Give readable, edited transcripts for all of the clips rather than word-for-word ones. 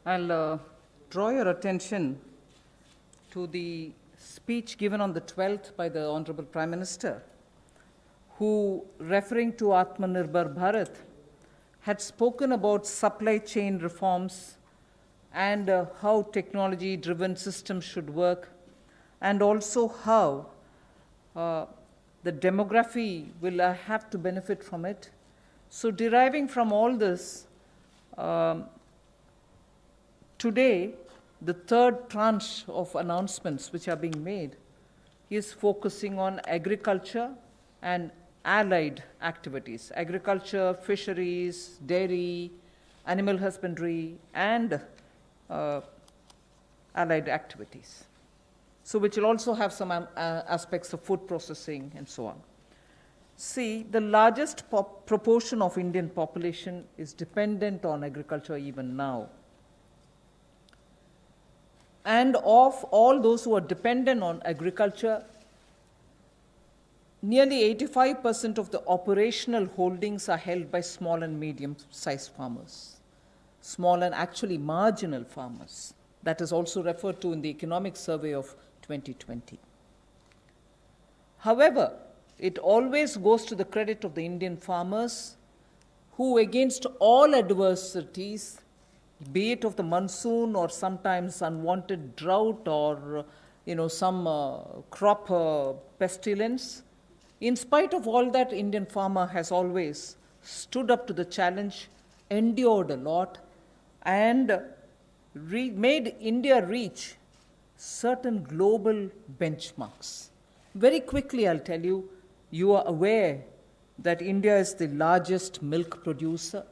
I'll draw your attention to the speech given on the 12th by the Honorable Prime Minister, who, referring to Atmanirbhar Bharat, had spoken about supply chain reforms and how technology-driven systems should work, and also how the demography will have to benefit from it. So deriving from all this, today, the third tranche of announcements which are being made is focusing on agriculture and allied activities. Agriculture, fisheries, dairy, animal husbandry, and allied activities. So which will also have some aspects of food processing and so on. See, the largest proportion of Indian population is dependent on agriculture even now. And of all those who are dependent on agriculture, nearly 85% of the operational holdings are held by small and medium-sized farmers, small and actually marginal farmers. That is also referred to in the Economic Survey of 2020. However, it always goes to the credit of the Indian farmers who, against all adversities, be it of the monsoon or sometimes unwanted drought or some crop pestilence, in spite of all that, Indian farmer has always stood up to the challenge, endured a lot, and made India reach certain global benchmarks. Very quickly, I'll tell you, you are aware that India is the largest milk producer,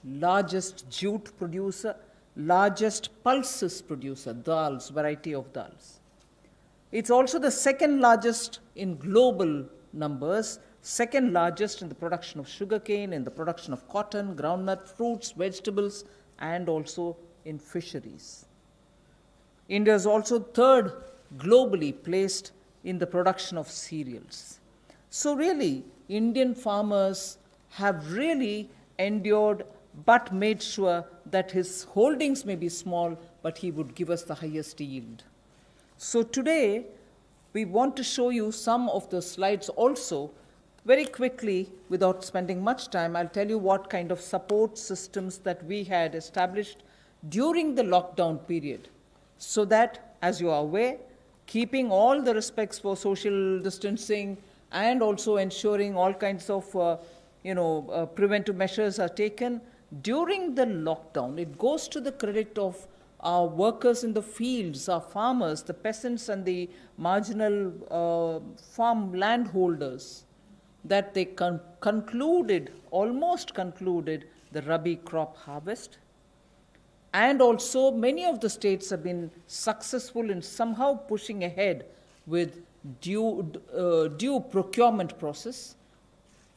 largest jute producer, largest pulses producer, dals, variety of dals. It's also the second largest in global numbers, second largest in the production of sugarcane, in the production of cotton, groundnut, fruits, vegetables, and also in fisheries. India is also third globally placed in the production of cereals. So really, Indian farmers have really endured but made sure that his holdings may be small, but he would give us the highest yield. So today, we want to show you some of the slides also. Very quickly, without spending much time, I'll tell you what kind of support systems that we had established during the lockdown period, so that, as you are aware, keeping all the respects for social distancing and also ensuring all kinds of preventive measures are taken during the lockdown. It goes to the credit of our workers in the fields, our farmers, the peasants and the marginal farm landholders, that they almost concluded the Rabi crop harvest. And also, many of the states have been successful in somehow pushing ahead with due procurement process.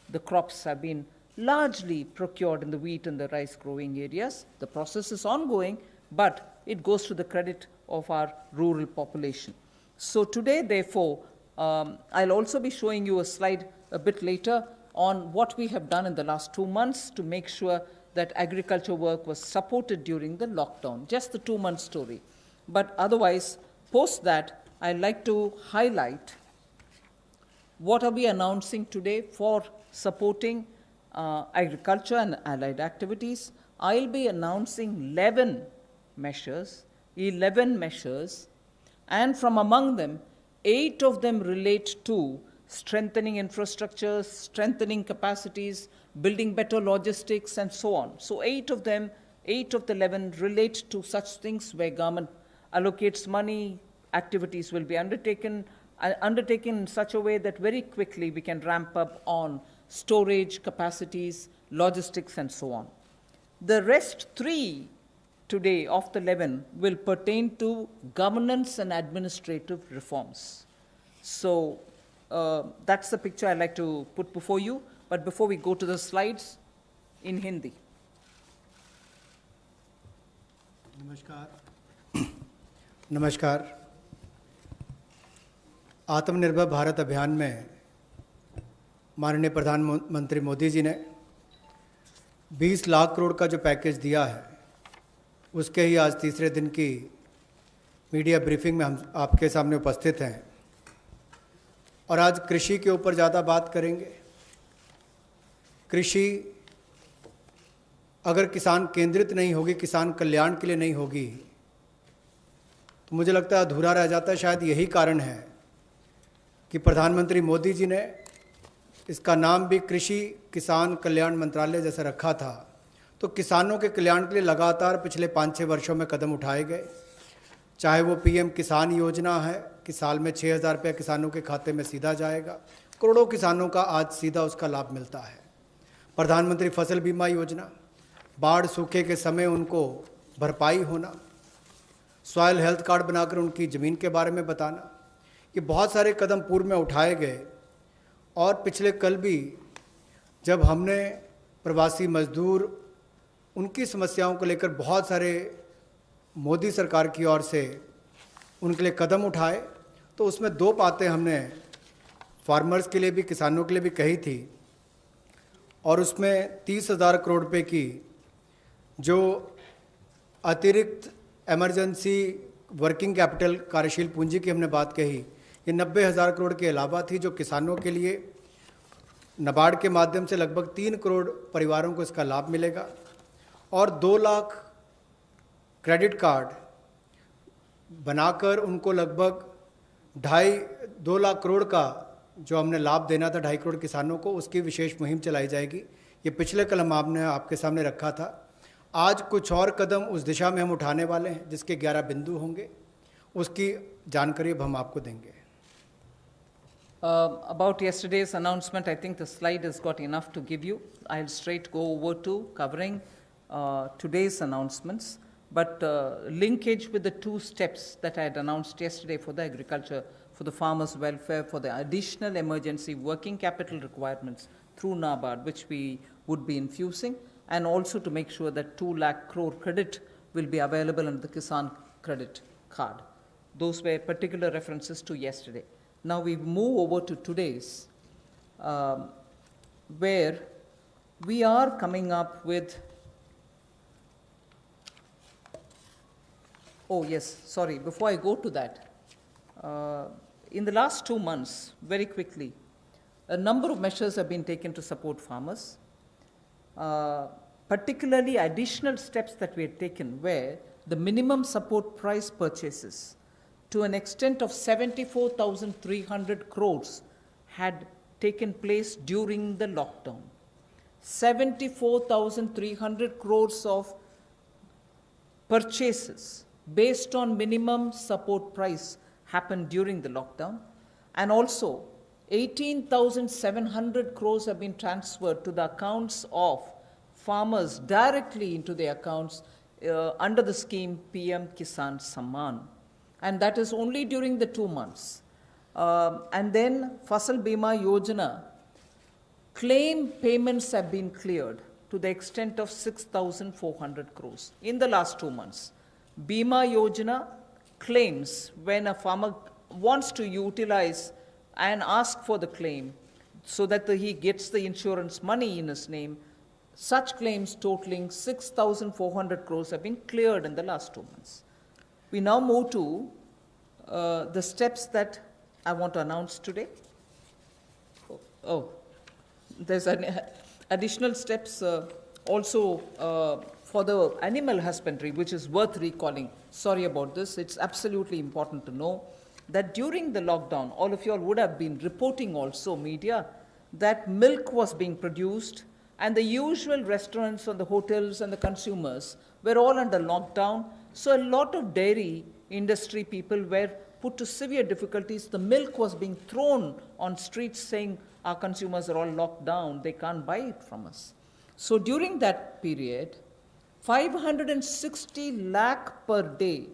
The crops have been largely procured in the wheat and the rice growing areas. The process is ongoing, but it goes to the credit of our rural population. So today, therefore, I'll also be showing you a slide a bit later on what we have done in the last 2 months to make sure that agriculture work was supported during the lockdown, just the 2-month story. But otherwise, post that, I'd like to highlight what are we announcing today for supporting agriculture and allied activities. I'll be announcing 11 measures, and from among them, 8 of them relate to strengthening infrastructure, strengthening capacities, building better logistics, and so on. So 8 of the 11 relate to such things where government allocates money, activities will be undertaken in such a way that very quickly we can ramp up on storage, capacities, logistics, and so on. The rest 3 today of the 11 will pertain to governance and administrative reforms. So that's the picture I'd like to put before you. But before we go to the slides, in Hindi. नमस्कार। आत्मनिर्भर भारत अभियान में माननीय प्रधानमंत्री मोदी जी ने 20 लाख करोड़ का जो package दिया है, उसके ही आज तीसरे दिन की मीडिया ब्रीफिंग में हम आपके सामने उपस्थित हैं और आज कृषि के ऊपर ज़्यादा बात करेंगे। कृषि अगर किसान केंद्रित नहीं होगी, किसान कल्याण के लिए नहीं होगी, तो मुझे लगता है अधूरा रह जाता है। शायद यही कारण है कि प्रधानमंत्री मोदी जी ने इसका नाम भी कृषि किसान कल्याण मंत्रालय जैसा रखा था। तो किसानों के कल्याण के लिए लगातार पिछले 5-6 वर्षों में कदम उठाए गए, चाहे वो पीएम किसान योजना है कि साल में 6,000 रुपये किसानों के खाते में सीधा जाएगा, करोड़ों किसानों का आज सीधा उसका लाभ मिलता है। प्रधानमंत्री फसल बीमा योजना, बाढ़ सूखे के समय उनको भरपाई होना, सॉयल हेल्थ कार्ड बनाकर उनकी ज़मीन के बारे में बताना, ये बहुत सारे कदम पूर्व में उठाए गए। और पिछले कल भी जब हमने प्रवासी मजदूर उनकी समस्याओं को लेकर बहुत सारे मोदी सरकार की ओर से उनके लिए कदम उठाए, तो उसमें 2 बातें हमने फार्मर्स के लिए भी, किसानों के लिए भी कही थी। और उसमें 30,000 करोड़ रुपए की जो अतिरिक्त इमरजेंसी वर्किंग कैपिटल कार्यशील पूंजी की हमने बात कही, ये 90,000 करोड़ के अलावा थी, जो किसानों के लिए नाबार्ड के माध्यम से लगभग 3 करोड़ परिवारों को इसका लाभ मिलेगा। और 2 लाख क्रेडिट कार्ड बनाकर उनको लगभग 2 लाख करोड़ का जो हमने लाभ देना था 2.5 करोड़ किसानों को, उसकी विशेष मुहिम चलाई जाएगी। ये पिछले कल हम आपने आपके सामने रखा था। आज कुछ और कदम उस दिशा में हम उठाने वाले हैं, जिसके 11 बिंदु होंगे, उसकी जानकारी अब हम आपको देंगे। About yesterday's announcement, I think the slide has got enough to give you. I'll straight go over to covering today's announcements, but linkage with the 2 steps that I had announced yesterday for the agriculture, for the farmers' welfare, for the additional emergency working capital requirements through NABARD, which we would be infusing, and also to make sure that 2 lakh crore credit will be available under the Kisan credit card. Those were particular references to yesterday. Now we move over to today's, where we are coming up with, oh yes, sorry, before I go to that, in the last 2 months, very quickly, a number of measures have been taken to support farmers. Particularly additional steps that we had taken were the minimum support price purchases to an extent of 74,300 crores had taken place during the lockdown. 74,300 crores of purchases based on minimum support price happened during the lockdown, and also 18,700 crores have been transferred to the accounts of farmers directly into their accounts under the scheme PM Kisan Samman. And that is only during the 2 months. And then Fasal Bima Yojana claim payments have been cleared to the extent of 6,400 crores in the last 2 months. Bima Yojana claims, when a farmer wants to utilize and ask for the claim so that he gets the insurance money in his name, such claims totaling 6,400 crores have been cleared in the last 2 months. We now move to the steps that I want to announce today. There's additional steps also for the animal husbandry, which is worth recalling. Sorry about this. It's absolutely important to know that during the lockdown, all of you all would have been reporting also, media, that milk was being produced, and the usual restaurants and the hotels and the consumers were all under lockdown. So a lot of dairy industry people were put to severe difficulties. The milk was being thrown on streets saying our consumers are all locked down, they can't buy it from us. So during that period, 560 lakh per day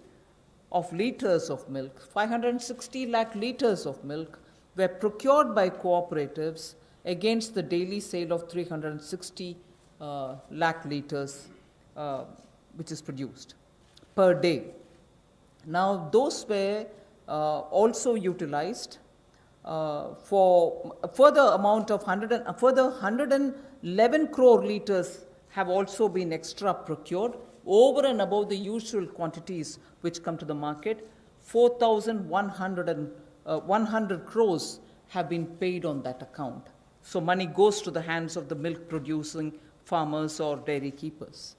of liters of milk, 560 lakh liters of milk were procured by cooperatives against the daily sale of 360 lakh liters which is produced per day. Now those were also utilized for a further amount of 111 crore liters have also been extra procured over and above the usual quantities which come to the market, 4,100 crores have been paid on that account. So money goes to the hands of the milk producing farmers or dairy keepers.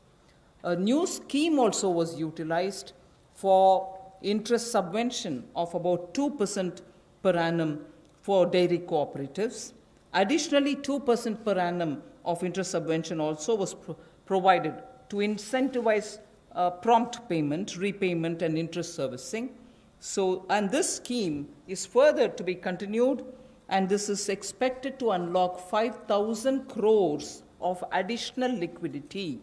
A new scheme also was utilized for interest subvention of about 2% per annum for dairy cooperatives. Additionally, 2% per annum of interest subvention also was provided to incentivize prompt payment, repayment, and interest servicing. So, and this scheme is further to be continued, and this is expected to unlock 5,000 crores of additional liquidity,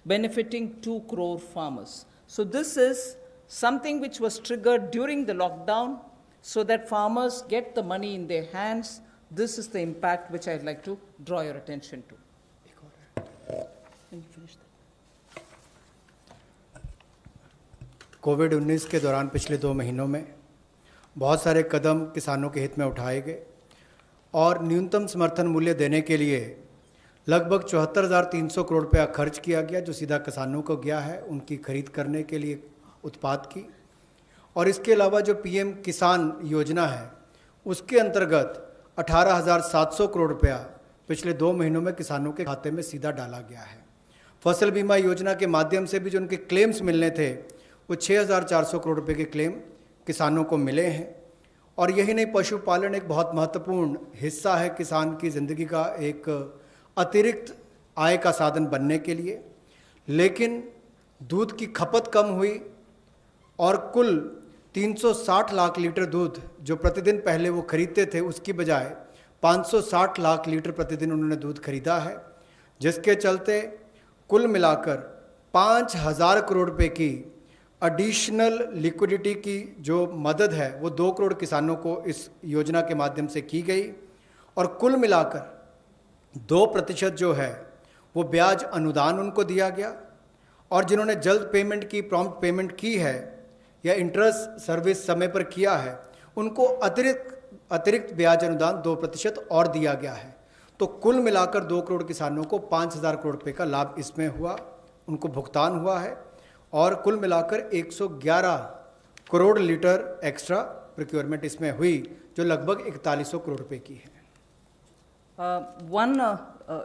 benefiting 2 crore farmers. So this is something which was triggered during the lockdown so that farmers get the money in their hands. This is the impact which I'd like to draw your attention to. Can you finish that? कोविड-19 के दौरान पिछले 2 महीनों में बहुत सारे कदम किसानों के हित में उठाए गए और न्यूनतम समर्थन मूल्य देने के लिए लगभग 74,300 करोड़ रुपया खर्च किया गया, जो सीधा किसानों को गया है उनकी खरीद करने के लिए उत्पाद की। और इसके अलावा जो पीएम किसान योजना है उसके अंतर्गत 18,700 करोड़ रुपया पिछले 2 महीनों में किसानों के खाते में सीधा डाला गया है। फसल बीमा योजना के माध्यम से भी जो उनके क्लेम्स मिलने थे वो 6,400 करोड़ रुपए के क्लेम किसानों को मिले हैं। और यही नहीं, पशुपालन एक बहुत महत्वपूर्ण हिस्सा है किसान की ज़िंदगी का, एक अतिरिक्त आय का साधन बनने के लिए। लेकिन दूध की खपत कम हुई और कुल 360 लाख लीटर दूध जो प्रतिदिन पहले वो खरीदते थे उसकी बजाय 560 लाख लीटर प्रतिदिन उन्होंने दूध खरीदा है, जिसके चलते कुल मिलाकर 5,000 करोड़ रुपए की एडिशनल लिक्विडिटी की जो मदद है वो 2 करोड़ किसानों को इस योजना के माध्यम से की गई। और कुल मिलाकर 2% जो है वो ब्याज अनुदान उनको दिया गया, और जिन्होंने जल्द पेमेंट की, प्रॉम्प्ट पेमेंट की है या इंटरेस्ट सर्विस समय पर किया है, उनको अतिरिक्त ब्याज अनुदान 2% और दिया गया है। तो कुल मिलाकर 2 करोड़ किसानों को 5,000 करोड़ रुपये का लाभ इसमें हुआ, उनको भुगतान हुआ है। और कुल मिलाकर 111 करोड़ लीटर एक्स्ट्रा प्रोक्योरमेंट इसमें हुई, जो लगभग 4100 करोड़ रुपए की है।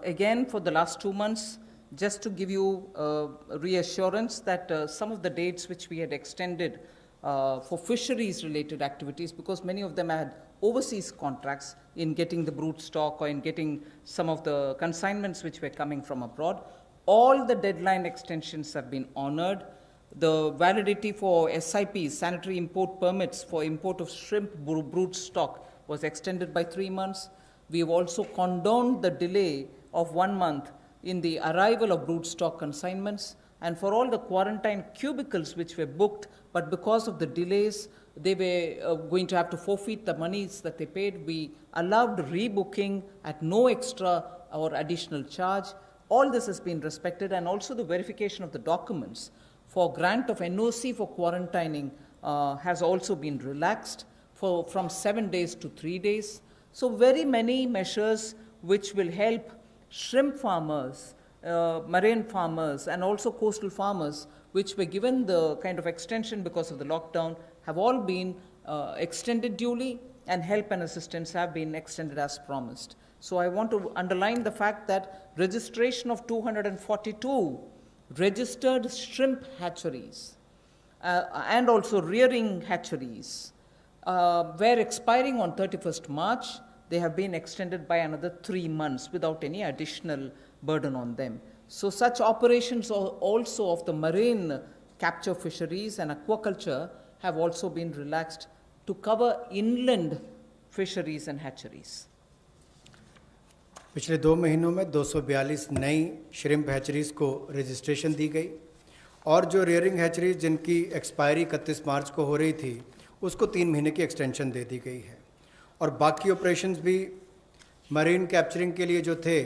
Again, for the last 2 months, just to give you reassurance that some of the dates which we had extended for fisheries-related activities, because many of them had overseas contracts in getting the brood stock or in getting some of the consignments which were coming from abroad, all the deadline extensions have been honored. The validity for SIPs, sanitary import permits for import of shrimp brood stock, was extended by 3 months. We have also condoned the delay of 1 month in the arrival of brood stock consignments, and for all the quarantine cubicles which were booked, but because of the delays, they were going to have to forfeit the monies that they paid. We allowed rebooking at no extra or additional charge. All this has been respected, and also the verification of the documents for grant of NOC for quarantining has also been relaxed from 7 days to 3 days. So very many measures which will help shrimp farmers, marine farmers, and also coastal farmers, which were given the kind of extension because of the lockdown, have all been extended duly, and help and assistance have been extended as promised. So I want to underline the fact that registration of 242 registered shrimp hatcheries and also rearing hatcheries were expiring on 31st March. They have been extended by another 3 months without any additional burden on them. So such operations also of the marine capture fisheries and aquaculture have also been relaxed to cover inland fisheries and hatcheries. पिछले 2 महीनों में 242 नई shrimp हैचरीज़ को registration दी गई, और जो rearing hatcheries जिनकी expiry 31 मार्च को हो रही थी उसको 3 महीने की एक्सटेंशन दे दी गई है। और बाकी ऑपरेशंस भी मरीन कैप्चरिंग के लिए जो थे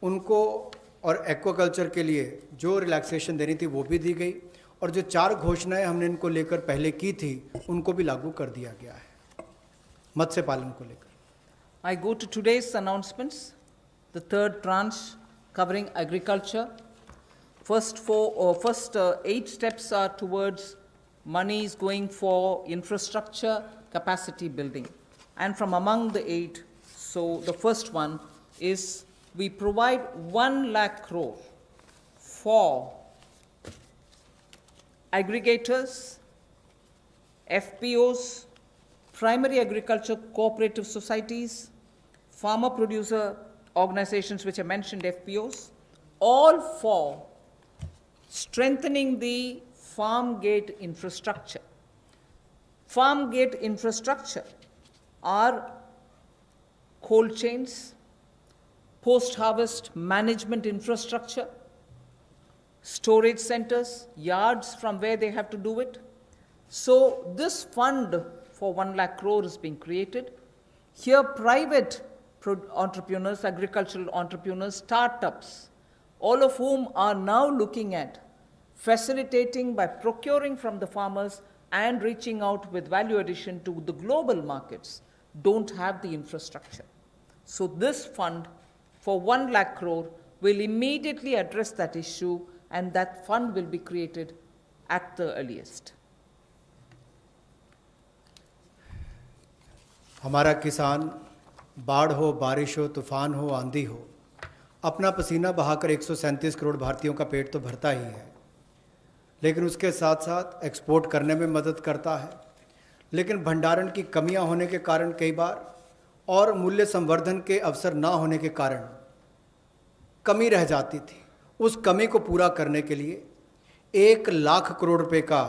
उनको और एक्वाकल्चर के लिए जो रिलैक्सेशन देनी थी वो भी दी गई, और जो 4 घोषणाएं हमने इनको लेकर पहले की थी उनको भी लागू कर दिया गया है मत्स्य पालन को लेकर। I go to today's announcements. The third tranche covering agriculture. First 8 steps are towards monies going for infrastructure capacity building. And from among the 8, so the first one is we provide 1 lakh crore for aggregators, FPOs, primary agriculture cooperative societies, farmer producer organizations which I mentioned, FPOs, all for strengthening the farm gate infrastructure. Farm gate infrastructure are cold chains, post-harvest management infrastructure, storage centers, yards from where they have to do it. So this fund for 1 lakh crore is being created. Here private entrepreneurs, agricultural entrepreneurs, startups, all of whom are now looking at facilitating by procuring from the farmers and reaching out with value addition to the global markets, don't have the infrastructure. So this fund for 1 lakh crore will immediately address that issue, and that fund will be created at the earliest. हमारा किसान बाढ़ हो, बारिश हो, तूफान हो, आंधी हो, अपना पसीना बहाकर 137 करोड़ भारतीयों का पेट तो भरता ही है, लेकिन उसके साथ साथ एक्सपोर्ट करने में मदद करता है। लेकिन भंडारण की कमियां होने के कारण कई बार और मूल्य संवर्धन के अवसर ना होने के कारण कमी रह जाती थी। उस कमी को पूरा करने के लिए 1 लाख करोड़ रुपए का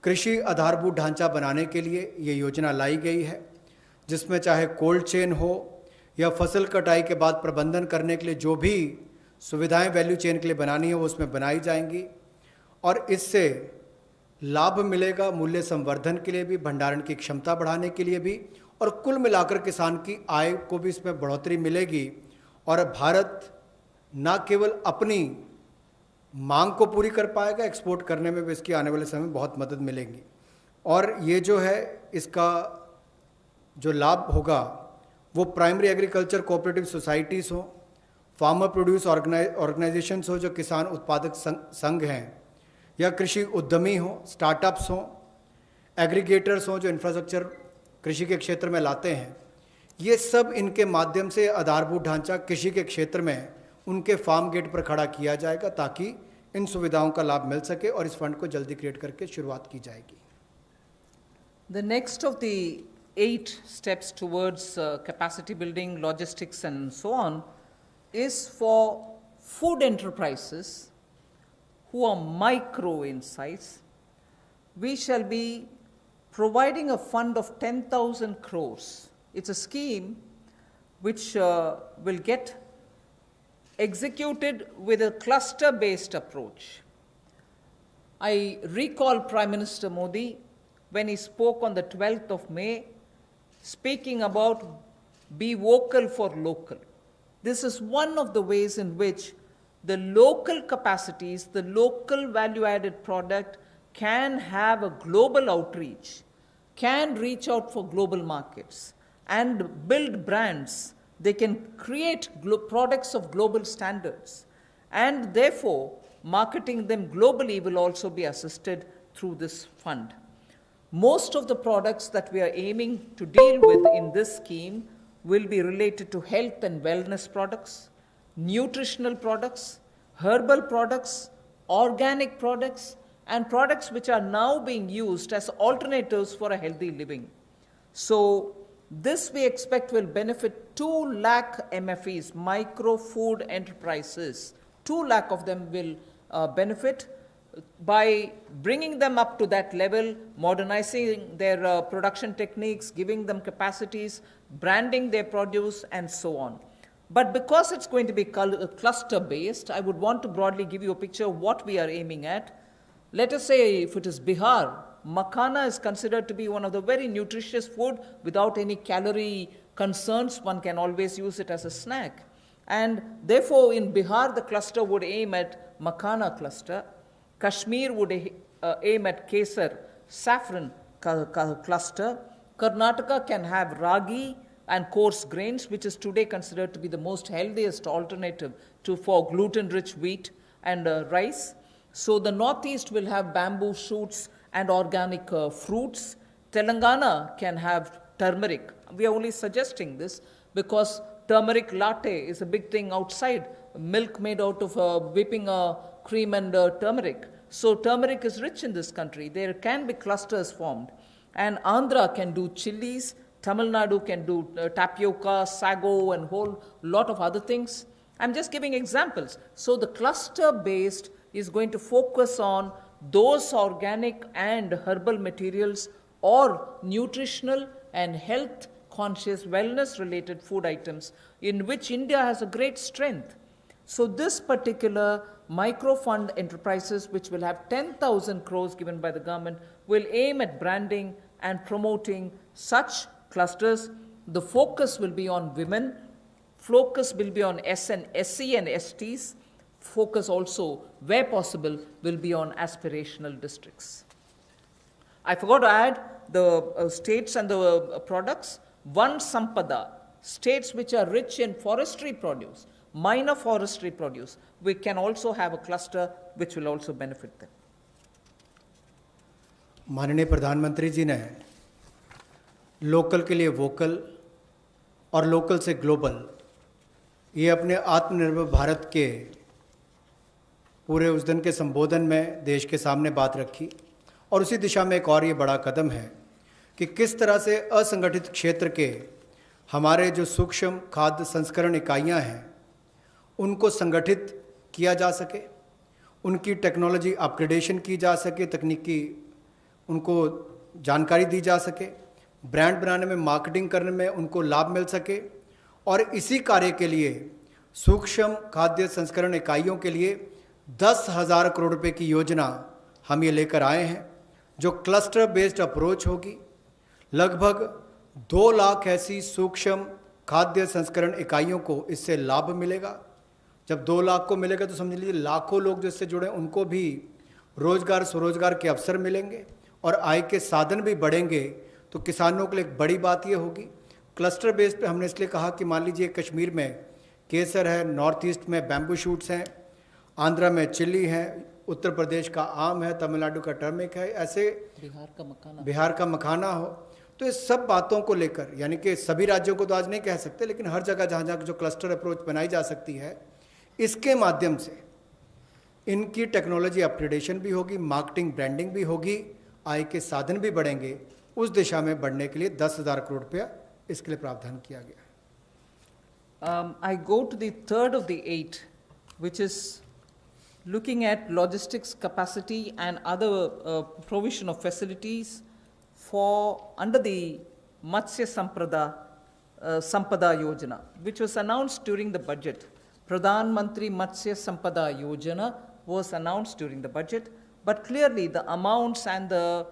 कृषि आधारभूत ढांचा बनाने के लिए ये योजना लाई गई है, जिसमें चाहे कोल्ड चेन हो या फसल कटाई के बाद प्रबंधन करने के लिए जो भी सुविधाएं वैल्यू चेन के लिए बनानी है वो उसमें बनाई जाएंगी, और इससे लाभ मिलेगा मूल्य संवर्धन के लिए भी, भंडारण की क्षमता बढ़ाने के लिए भी, और कुल मिलाकर किसान की आय को भी इसमें बढ़ोतरी मिलेगी। और भारत न केवल अपनी मांग को पूरी कर पाएगा, एक्सपोर्ट करने में भी इसकी आने वाले समय में बहुत मदद मिलेगी। और ये जो है इसका जो लाभ होगा वो प्राइमरी एग्रीकल्चर कोऑपरेटिव सोसाइटीज़ हो, फार्मर प्रोड्यूस ऑर्गेनाइजेशंस हो जो किसान उत्पादक संघ हैं, या कृषि उद्यमी हो, स्टार्टअप्स हों, एग्रीगेटर्स हों जो इंफ्रास्ट्रक्चर कृषि के क्षेत्र में लाते हैं, ये सब इनके माध्यम से आधारभूत ढांचा कृषि के क्षेत्र में उनके फार्म गेट पर खड़ा किया जाएगा ताकि इन सुविधाओं का लाभ मिल सके, और इस फंड को जल्दी क्रिएट करके शुरुआत की जाएगी। The next of the 8 steps towards capacity building, logistics and so on is for food enterprises who are micro in size. We shall be providing a fund of 10,000 crores. It's a scheme which will get executed with a cluster-based approach. I recall Prime Minister Modi when he spoke on the 12th of May, speaking about be vocal for local. This is one of the ways in which the local capacities, the local value-added product can have a global outreach, can reach out for global markets and build brands. They can create products of global standards, and therefore marketing them globally will also be assisted through this fund. Most of the products that we are aiming to deal with in this scheme will be related to health and wellness products, nutritional products, herbal products, organic products, and products which are now being used as alternatives for a healthy living. So this we expect will benefit 2 lakh MFEs, micro food enterprises. 2 lakh of them will benefit by bringing them up to that level, modernizing their production techniques, giving them capacities, branding their produce, and so on. But because it's going to be cluster-based, I would want to broadly give you a picture of what we are aiming at. Let us say if it is Bihar, makhana is considered to be one of the very nutritious food without any calorie concerns. One can always use it as a snack. And therefore, in Bihar, the cluster would aim at makhana cluster. Kashmir would aim at kesar, saffron cluster. Karnataka can have ragi and coarse grains, which is today considered to be the most healthiest alternative for gluten-rich wheat. and rice. So the northeast will have bamboo shoots and organic fruits. Telangana can have turmeric. We are only suggesting this because turmeric latte is a big thing outside. Milk made out of whipping cream and turmeric. So turmeric is rich in this country. There can be clusters formed. And Andhra can do chilies. Tamil Nadu can do tapioca, sago, and whole lot of other things. I'm just giving examples. So the cluster-based is going to focus on those organic and herbal materials or nutritional and health conscious wellness related food items in which India has a great strength. So this particular micro fund enterprises, which will have 10,000 crores given by the government, will aim at branding and promoting such clusters. The focus will be on women. Focus will be on SC and STs. Focus also, where possible, will be on aspirational districts. I forgot to add the states and the products. One Sampada, states which are rich in forestry produce, minor forestry produce, we can also have a cluster which will also benefit them. माननीय प्रधानमंत्री जी ने local के लिए vocal और local से global ये अपने आत्मनिर्भर भारत के पूरे उस दिन के संबोधन में देश के सामने बात रखी और उसी दिशा में एक और ये बड़ा कदम है कि किस तरह से असंगठित क्षेत्र के हमारे जो सूक्ष्म खाद्य संस्करण इकाइयां हैं उनको संगठित किया जा सके, उनकी टेक्नोलॉजी अपग्रेडेशन की जा सके, तकनीकी उनको जानकारी दी जा सके, ब्रांड बनाने में, मार्केटिंग करने में उनको लाभ मिल सके। और इसी कार्य के लिए सूक्ष्म खाद्य संस्करण इकाइयों के लिए 10,000 करोड़ रुपए की योजना हम ये लेकर आए हैं, जो क्लस्टर बेस्ड अप्रोच होगी। लगभग 2 लाख ऐसी सूक्ष्म खाद्य संस्करण इकाइयों को इससे लाभ मिलेगा। जब 2 लाख को मिलेगा तो समझ लीजिए लाखों लोग जो इससे जुड़े उनको भी रोजगार स्वरोजगार के अवसर मिलेंगे और आय के साधन भी बढ़ेंगे। तो किसानों के लिए एक बड़ी बात ये होगी। क्लस्टर बेस पे हमने इसलिए कहा कि मान लीजिए कश्मीर में केसर है, नॉर्थ ईस्ट में बैम्बू शूट्स हैं, आंध्रा में चिली है, उत्तर प्रदेश का आम है, तमिलनाडु का टर्मिक है, ऐसे बिहार का मखाना हो। तो इस सब बातों को लेकर, यानी कि सभी राज्यों को तो आज नहीं कह सकते, लेकिन हर जगह जहाँ जहाँ जो क्लस्टर अप्रोच बनाई जा सकती है, इसके माध्यम से इनकी टेक्नोलॉजी अपग्रेडेशन भी होगी, मार्केटिंग ब्रांडिंग भी होगी, आय के साधन भी बढ़ेंगे। उस दिशा में बढ़ने के लिए 10,000 करोड़ रुपया इसके लिए प्रावधान किया गया। I go to the third of the 8, which is looking at logistics capacity and other provision of facilities for under the Matsya Sampada Yojana, which was announced during the budget. Pradhan Mantri Matsya Sampada Yojana was announced during the budget, but clearly the amounts and the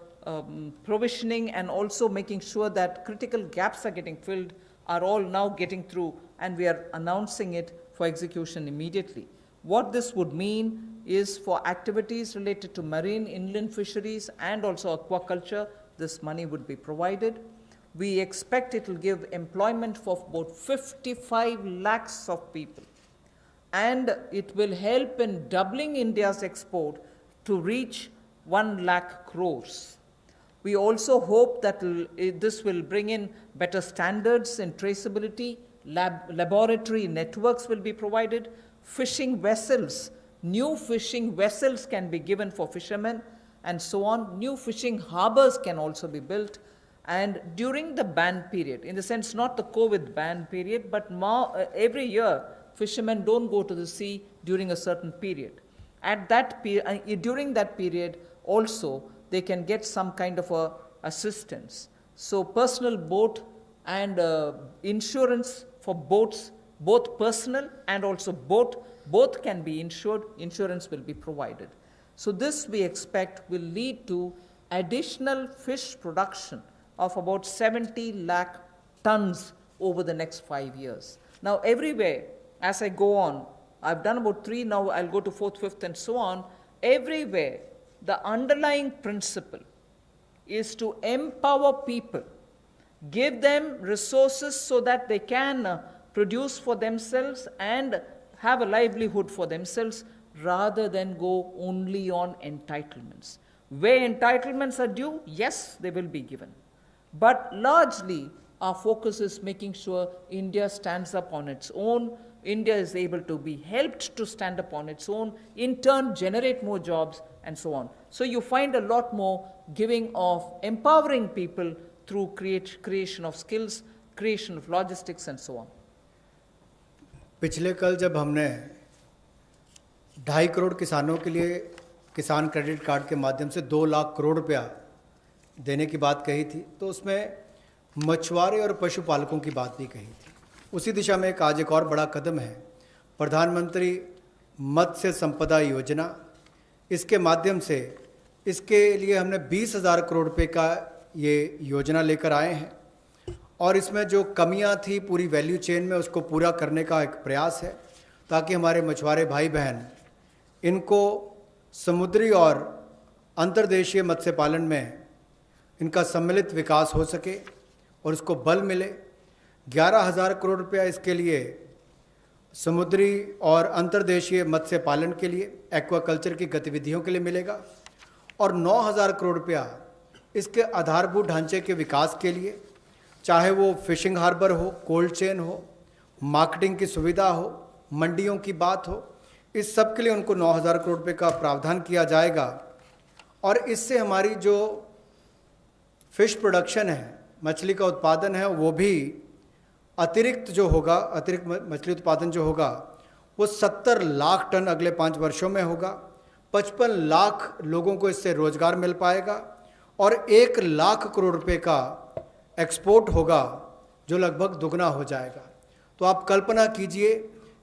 provisioning and also making sure that critical gaps are getting filled are all now getting through, and we are announcing it for execution immediately. What this would mean is for activities related to marine, inland fisheries and also aquaculture, this money would be provided. We expect it will give employment for about 55 lakhs of people, and it will help in doubling India's export to reach 1 lakh crores. We also hope that this will bring in better standards in traceability, laboratory networks will be provided, fishing vessels, new fishing vessels can be given for fishermen and so on. New fishing harbors can also be built. And during the ban period, in the sense not the COVID ban period, but every year fishermen don't go to the sea during a certain period. At that during that period also, they can get some kind of assistance. So personal boat and insurance for boats, both personal and also both can be insured. Insurance will be provided. So this we expect will lead to additional fish production of about 70 lakh tons over the next 5 years. Now everywhere, as I go on, I've done about 3, now I'll go to 4th, 5th and so on. Everywhere, the underlying principle is to empower people, give them resources so that they can produce for themselves and have a livelihood for themselves rather than go only on entitlements. Where entitlements are due, yes, they will be given. But largely, our focus is making sure India stands up on its own. India is able to be helped to stand up on its own, in turn generate more jobs and so on. So you find a lot more giving of empowering people through creation of skills, creation of logistics and so on. पिछले कल जब हमने 2.5 करोड़ किसानों के लिए किसान credit card के माध्यम से 2 लाख करोड़ रुपया देने की बात कही थी, तो उसमें मछुआरे और पशुपालकों की बात भी कही थी। उसी दिशा में आज एक और बड़ा कदम है, प्रधानमंत्री मत्स्य संपदा योजना। इसके माध्यम से इसके लिए हमने 20,000 करोड़ रुपए का ये योजना लेकर आए हैं और इसमें जो कमियां थी पूरी वैल्यू चेन में उसको पूरा करने का एक प्रयास है, ताकि हमारे मछुआरे भाई बहन इनको समुद्री और अंतर्देशीय मत्स्य पालन में इनका सम्मिलित विकास हो सके और इसको बल मिले। 11,000 करोड़ रुपया इसके लिए समुद्री और अंतर्देशीय मत्स्य पालन के लिए, एक्वाकल्चर की गतिविधियों के लिए मिलेगा और 9,000 करोड़ रुपया इसके आधारभूत ढांचे के विकास के लिए, चाहे वो फिशिंग हार्बर हो, कोल्ड चेन हो, मार्केटिंग की सुविधा हो, मंडियों की बात हो, इस सब के लिए उनको 9,000 करोड़ रुपए का प्रावधान किया जाएगा। और इससे हमारी जो फिश प्रोडक्शन है, मछली का उत्पादन है, वो भी अतिरिक्त मछली उत्पादन जो होगा वो 70 लाख टन अगले 5 वर्षों में होगा। 55 लाख लोगों को इससे रोजगार मिल पाएगा और 1 लाख करोड़ रुपए का एक्सपोर्ट होगा, जो लगभग दुगना हो जाएगा। तो आप कल्पना कीजिए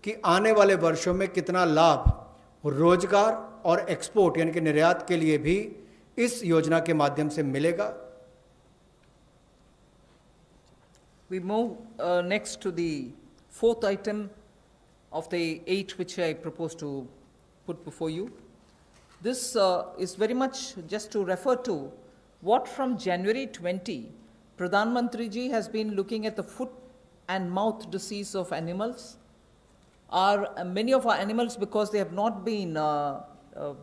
कि आने वाले वर्षों में कितना लाभ रोजगार और एक्सपोर्ट यानी कि निर्यात के लिए भी इस योजना के माध्यम से मिलेगा। We move next to the 4th item of the 8 which I propose to put before you. This is very much just to refer to what from January 20, Pradhan Mantri ji has been looking at the foot and mouth disease of animals. Many of our animals, because they have not been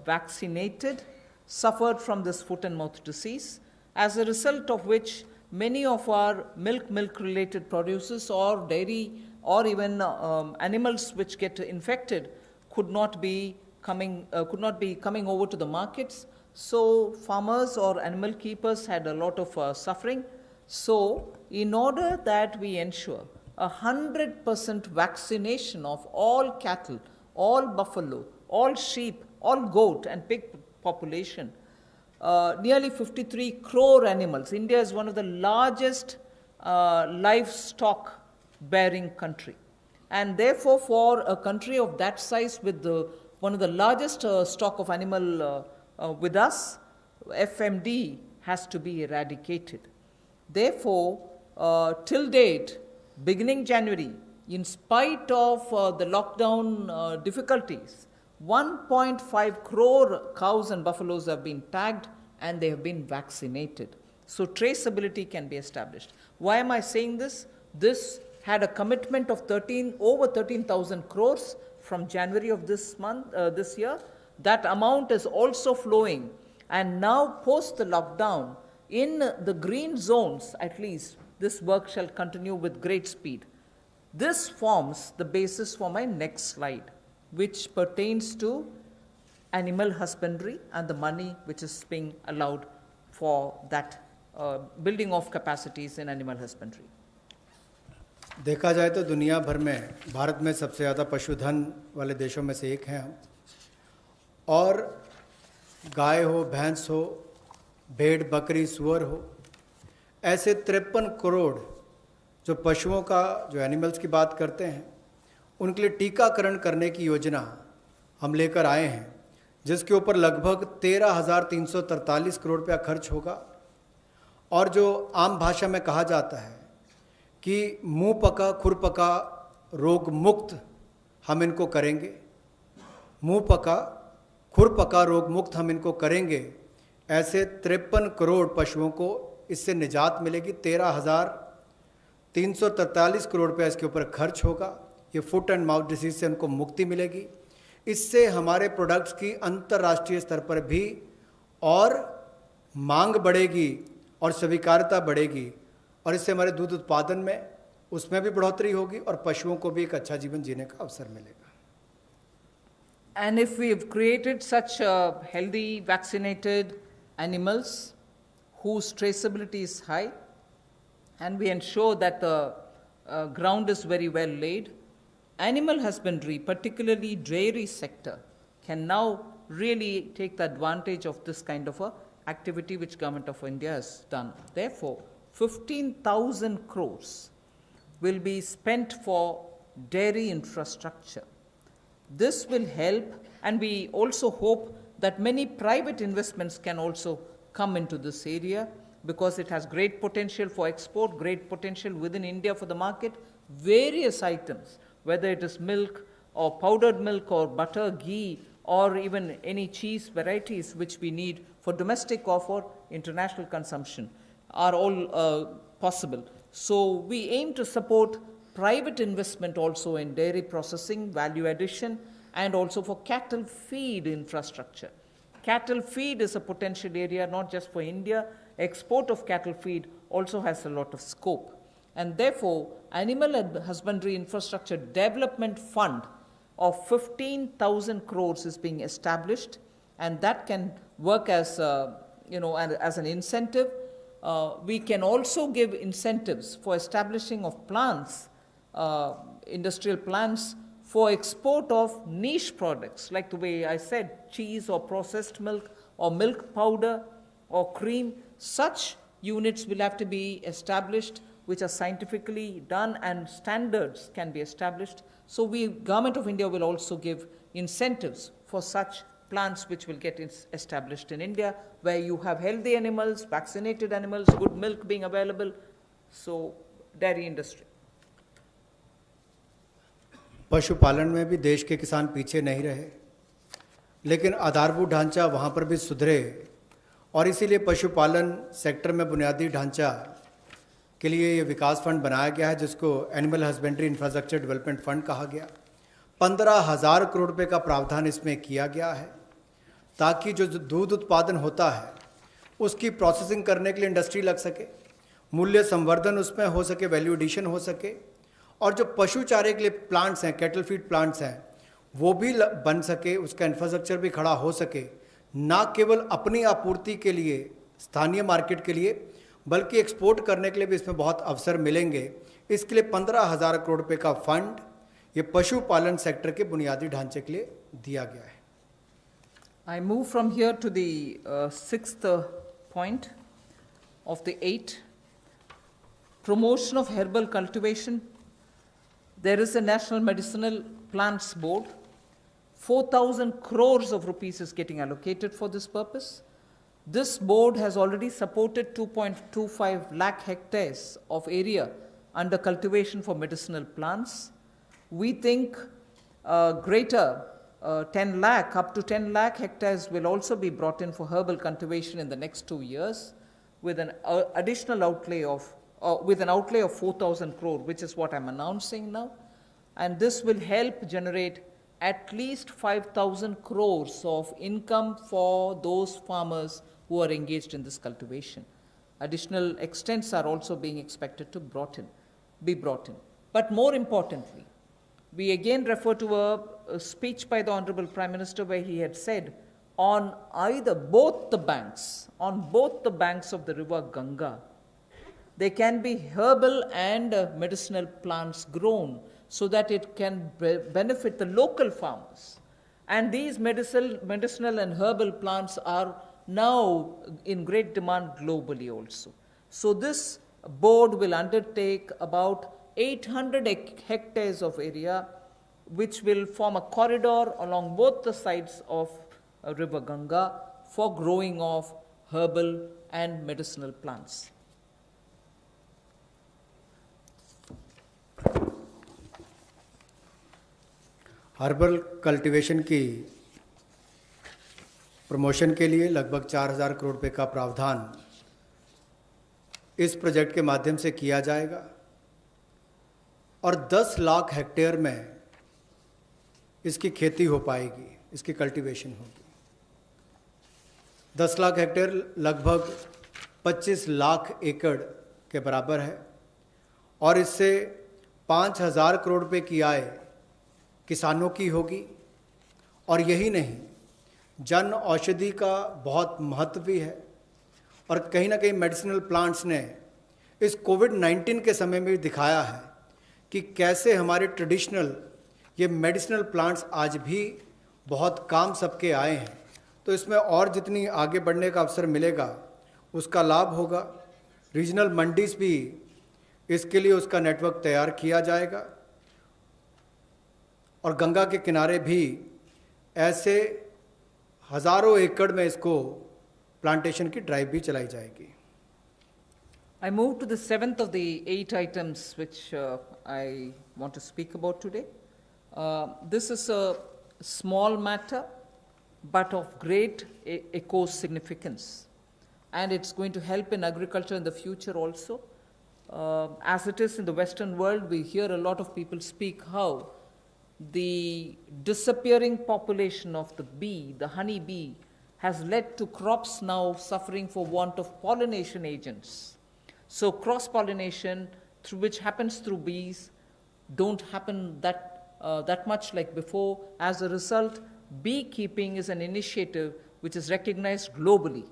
vaccinated, suffered from this foot and mouth disease, as a result of which many of our milk related producers or dairy or even animals which get infected could not be coming over to the markets. So farmers or animal keepers had a lot of suffering. So in order that we ensure 100% vaccination of all cattle, all buffalo, all sheep, all goat and pig population, nearly 53 crore animals. India is one of the largest livestock bearing country, and therefore for a country of that size with one of the largest stock of animal with us, FMD has to be eradicated. Therefore, till date, beginning January, in spite of the lockdown difficulties, 1.5 crore cows and buffaloes have been tagged and they have been vaccinated. So traceability can be established. Why am I saying this? This had a commitment of over 13,000 crores from January of this year. That amount is also flowing, and now post the lockdown, in the green zones at least, this work shall continue with great speed. This forms the basis for my next slide, which pertains to animal husbandry and the money which is being allowed for that building of capacities in animal husbandry. देखा जाए तो दुनिया भर में भारत में सबसे ज़्यादा पशुधन वाले देशों में से एक हैं हम, और गाय हो, भैंस हो, भेड़, बकरी, सूअर हो, ऐसे 53 करोड़ जो पशुओं का, जो एनिमल्स की बात करते हैं, उनके लिए टीकाकरण करने की योजना हम लेकर आए हैं, जिसके ऊपर लगभग 13,343 करोड़ रुपया खर्च होगा। और जो आम भाषा में कहा जाता है कि मुंह पका खुर पका रोग मुक्त हम इनको करेंगे, मुंह पका खुर पका रोग मुक्त हम इनको करेंगे, ऐसे 53 करोड़ पशुओं को इससे निजात मिलेगी। 13,343 करोड़ रुपया इसके ऊपर खर्च होगा। ये फुट एंड माउथ डिसीज से उनको मुक्ति मिलेगी। इससे हमारे प्रोडक्ट्स की अंतर्राष्ट्रीय स्तर पर भी और मांग बढ़ेगी और स्वीकार्यता बढ़ेगी, और इससे हमारे दूध उत्पादन में उसमें भी बढ़ोतरी होगी और पशुओं को भी एक अच्छा जीवन जीने का अवसर मिलेगा। And if we have created such healthy, vaccinated animals whose traceability is high, and we ensure that the ground is very well laid, animal husbandry, particularly dairy sector, can now really take the advantage of this kind of a activity which Government of India has done. Therefore, 15,000 crores will be spent for dairy infrastructure. This will help, and we also hope that many private investments can also come into this area, because it has great potential for export, great potential within India for the market. Various items, whether it is milk or powdered milk or butter, ghee, or even any cheese varieties which we need for domestic or for international consumption, are all possible. So we aim to support private investment also in dairy processing, value addition, and also for cattle feed infrastructure. Cattle feed is a potential area not just for India. Export of cattle feed also has a lot of scope. And therefore, Animal Husbandry Infrastructure Development Fund of 15,000 crores is being established, and that can work as, as an incentive. We can also give incentives for establishing of plants, industrial plants for export of niche products, like the way I said, cheese or processed milk or milk powder or cream. Such units will have to be established, which are scientifically done, and standards can be established. So Government of India will also give incentives for such plants which will get established in India, where you have healthy animals, vaccinated animals, good milk being available. So dairy industry. पशुपालन में भी देश के किसान पीछे नहीं रहे, लेकिन आधारभूत ढांचा वहाँ पर भी सुधरे, और इसीलिए पशुपालन सेक्टर में बुनियादी ढांचा के लिए ये विकास फंड बनाया गया है, जिसको animal husbandry infrastructure development fund कहा गया। 15,000 करोड़ रुपए का प्रावधान इसमें किया गया है, ताकि जो दूध उत्पादन होता है उसकी प्रोसेसिंग करने के लिए इंडस्ट्री लग सके, मूल्य संवर्धन उसमें हो सके, वैल्यू एडिशन हो सके, और जो पशु चारे के लिए प्लांट्स हैं, कैटल फीड प्लांट्स हैं, वो भी बन सके, उसका इंफ्रास्ट्रक्चर भी खड़ा हो सके, ना केवल अपनी आपूर्ति के लिए, स्थानीय मार्केट के लिए, बल्कि एक्सपोर्ट करने के लिए भी इसमें बहुत अवसर मिलेंगे। इसके लिए 15,000 करोड़ रुपए का फंड ये पशुपालन सेक्टर के बुनियादी ढांचे के लिए दिया गया है। I move from here to the sixth point of the 8. Promotion of herbal cultivation. There is a National Medicinal Plants Board. 4,000 crores of rupees is getting allocated for this purpose. This board has already supported 2.25 lakh hectares of area under cultivation for medicinal plants. We think greater 10 lakh, up to 10 lakh hectares will also be brought in for herbal cultivation in the next 2 years, with an additional outlay of, with an outlay of 4,000 crore, which is what I'm announcing now. And this will help generate at least 5,000 crores of income for those farmers who are engaged in this cultivation. Additional extents are also being expected to be brought in. But more importantly, we again refer to a speech by the Honorable Prime Minister, where he had said, on both the banks of the river Ganga, there can be herbal and medicinal plants grown, so that it can benefit the local farmers. And these medicinal and herbal plants are now in great demand globally also. So this board will undertake about 800 hectares of area, which will form a corridor along both the sides of river Ganga for growing of herbal and medicinal plants. Herbal cultivation की promotion के लिए लगभग 4,000 करोड़ रुपए का प्रावधान इस project के माध्यम से किया जाएगा, और 10 लाख हेक्टेयर में इसकी खेती हो पाएगी, इसकी कल्टीवेशन होगी। 10 लाख हेक्टेयर लगभग 25 लाख एकड़ के बराबर है और इससे 5,000 करोड़ रुपए की आय किसानों की होगी। और यही नहीं, जन औषधि का बहुत महत्व भी है और कहीं ना कहीं मेडिसिनल प्लांट्स ने इस कोविड-19 के समय में भी दिखाया है कि कैसे हमारे ट्रेडिशनल ये मेडिसिनल प्लांट्स आज भी बहुत काम सबके आए हैं। तो इसमें और जितनी आगे बढ़ने का अवसर मिलेगा उसका लाभ होगा। रीजनल मंडीज भी, इसके लिए उसका नेटवर्क तैयार किया जाएगा और गंगा के किनारे भी ऐसे हज़ारों एकड़ में इसको प्लांटेशन की ड्राइव भी चलाई जाएगी। I move to the seventh of the 8 items which I want to speak about today. This is a small matter, but of great eco significance, and it's going to help in agriculture in the future also. As it is in the Western world, we hear a lot of people speak how the disappearing population of the bee, the honey bee, has led to crops now suffering for want of pollination agents. So cross-pollination, through which happens through bees, don't happen that much like before. As a result, beekeeping is an initiative which is recognized globally.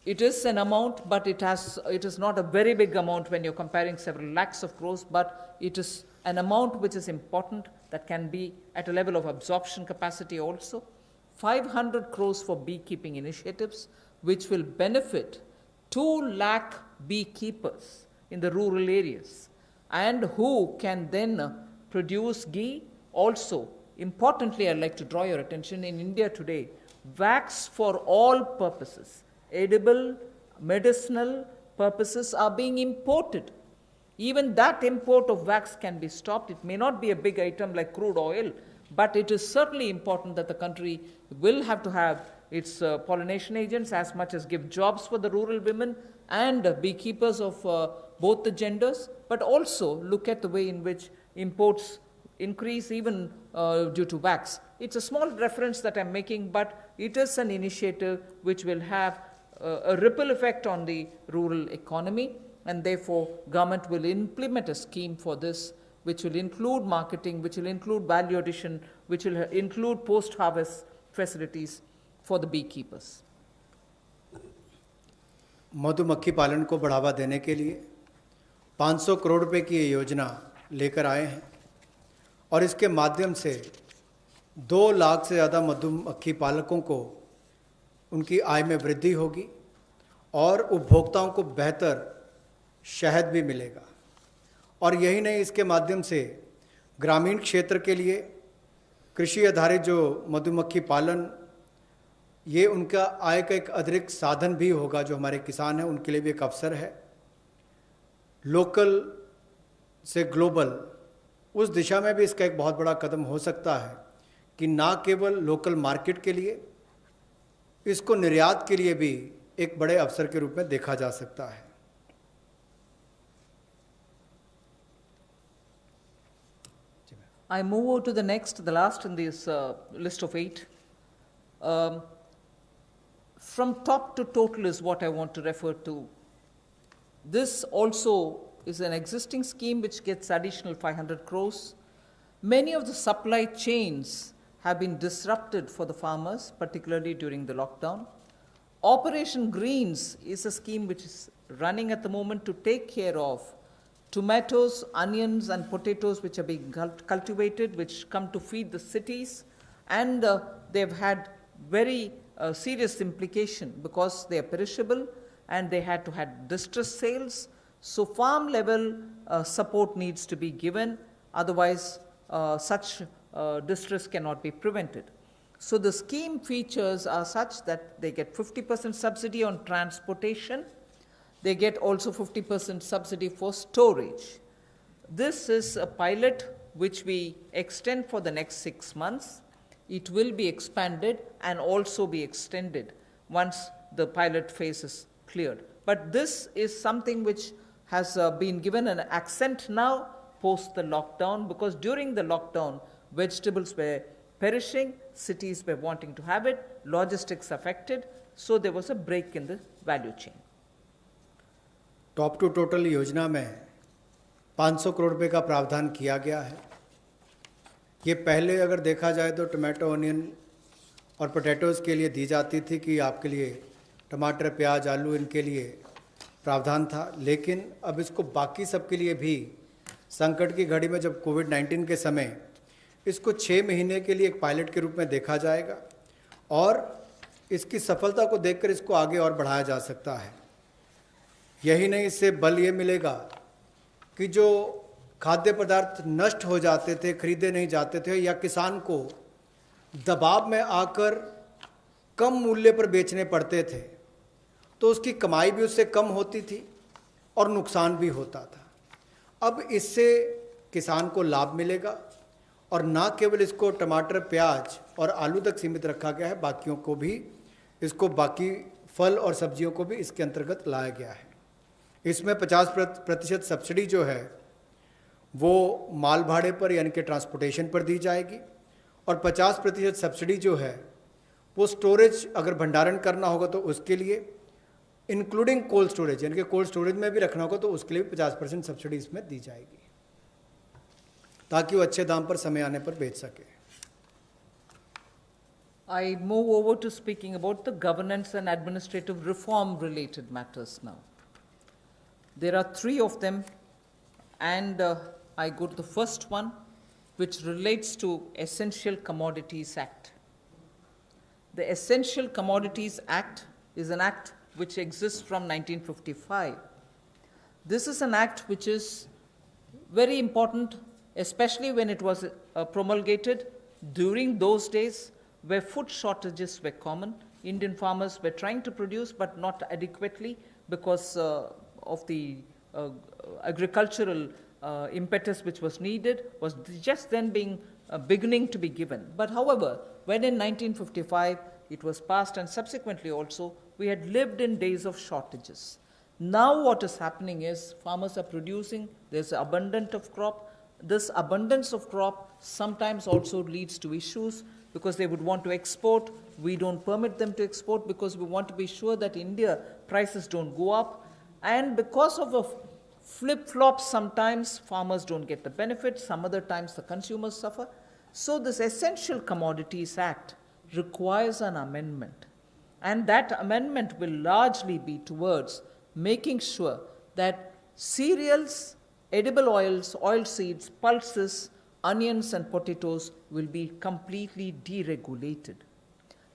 It is an amount, but it is not a very big amount when you're comparing several lakhs of crores, but it is an amount which is important that can be at a level of absorption capacity also. 500 crores for beekeeping initiatives, which will benefit 2 lakh beekeepers in the rural areas, and who can then produce ghee. Also, importantly, I'd like to draw your attention, in India today, wax for all purposes, edible, medicinal purposes, are being imported. Even that import of wax can be stopped. It may not be a big item like crude oil, but it is certainly important that the country will have to have its pollination agents as much as give jobs for the rural women and beekeepers of both the genders, but also look at the way in which imports increase even due to wax. It's a small reference that I'm making, but it is an initiative which will have a ripple effect on the rural economy, and therefore government will implement a scheme for this, which will include marketing, which will include value addition, which will include post-harvest facilities for the beekeepers. मधुमक्खी पालन को बढ़ावा देने के लिए 500 करोड़ रुपए की ये योजना लेकर आए हैं और इसके माध्यम से 2 लाख से ज़्यादा मधुमक्खी पालकों को उनकी आय में वृद्धि होगी और उपभोक्ताओं को बेहतर शहद भी मिलेगा। और यही नहीं, इसके माध्यम से ग्रामीण क्षेत्र के लिए कृषि आधारित जो मधुमक्खी पालन, ये उनका आय का एक अतिरिक्त साधन भी होगा। जो हमारे किसान हैं उनके लिए भी एक अवसर है। लोकल से ग्लोबल, उस दिशा में भी इसका एक बहुत बड़ा कदम हो सकता है कि ना केवल लोकल मार्केट के लिए, इसको निर्यात के लिए भी एक बड़े अवसर के रूप में देखा जा सकता है। I move over to the next, the last in this list of 8. From top to total is what I want to refer to. This also is an existing scheme which gets additional 500 crores. Many of the supply chains have been disrupted for the farmers, particularly during the lockdown. Operation Greens is a scheme which is running at the moment to take care of tomatoes, onions, and potatoes which are being cultivated, which come to feed the cities, and they've had very serious implication because they are perishable and they had to have distress sales. So farm level support needs to be given, otherwise such distress cannot be prevented. So the scheme features are such that they get 50% subsidy on transportation. They get also 50% subsidy for storage. This is a pilot which we extend for the next 6 months. It will be expanded and also be extended once the pilot phase is cleared. But this is something which has been given an accent now post the lockdown, because during the lockdown, vegetables were perishing, cities were wanting to have it, logistics affected, so there was a break in the value chain. Top two total योजना में 500 करोड़ रुपए का प्रावधान किया गया है। ये पहले अगर देखा जाए तो टमाटो, ऑनियन और पोटैटोज़ के लिए दी जाती थी कि आपके लिए टमाटर, प्याज, आलू इनके लिए प्रावधान था, लेकिन अब इसको बाकी सबके लिए भी संकट की घड़ी में जब कोविड-19 के समय इसको 6 महीने के लिए एक पायलट के रूप में देखा जाएगा और इसकी सफलता को देखकर इसको आगे और बढ़ाया जा सकता है। यही नहीं, इससे बल ये मिलेगा कि जो खाद्य पदार्थ नष्ट हो जाते थे, खरीदे नहीं जाते थे या किसान को दबाव में आकर कम मूल्य पर बेचने पड़ते थे, तो उसकी कमाई भी उससे कम होती थी और नुकसान भी होता था। अब इससे किसान को लाभ मिलेगा और ना केवल इसको टमाटर, प्याज और आलू तक सीमित रखा गया है, बाकियों को भी इसको बाकी फल और सब्जियों को भी इसके अंतर्गत लाया गया है। इसमें 50% सब्सिडी जो है वो माल भाड़े पर यानी कि ट्रांसपोर्टेशन पर दी जाएगी और 50% सब्सिडी जो है वो स्टोरेज, अगर भंडारण करना होगा तो उसके लिए, इंक्लूडिंग कोल्ड स्टोरेज, यानी कि कोल्ड स्टोरेज में भी रखना होगा तो उसके लिए भी 50% सब्सिडी इसमें दी जाएगी ताकि वो अच्छे दाम पर समय आने पर बेच सके। I move over to speaking about the governance and administrative reform related matters now. There are 3 of them, and I go to the first one, which relates to Essential Commodities Act. The Essential Commodities Act is an act which exists from 1955. This is an act which is very important, especially when it was promulgated during those days where food shortages were common. Indian farmers were trying to produce but not adequately because of the agricultural impetus which was needed was just then beginning to be given. But however, when in 1955 it was passed and subsequently also we had lived in days of shortages. Now what is happening is farmers are producing, there's abundance of crop. This abundance of crop sometimes also leads to issues because they would want to export. We don't permit them to export because we want to be sure that India prices don't go up. And because of a flip-flop, sometimes farmers don't get the benefit, some other times the consumers suffer. So this Essential Commodities Act requires an amendment. And that amendment will largely be towards making sure that cereals, edible oils, oilseeds, pulses, onions and potatoes will be completely deregulated.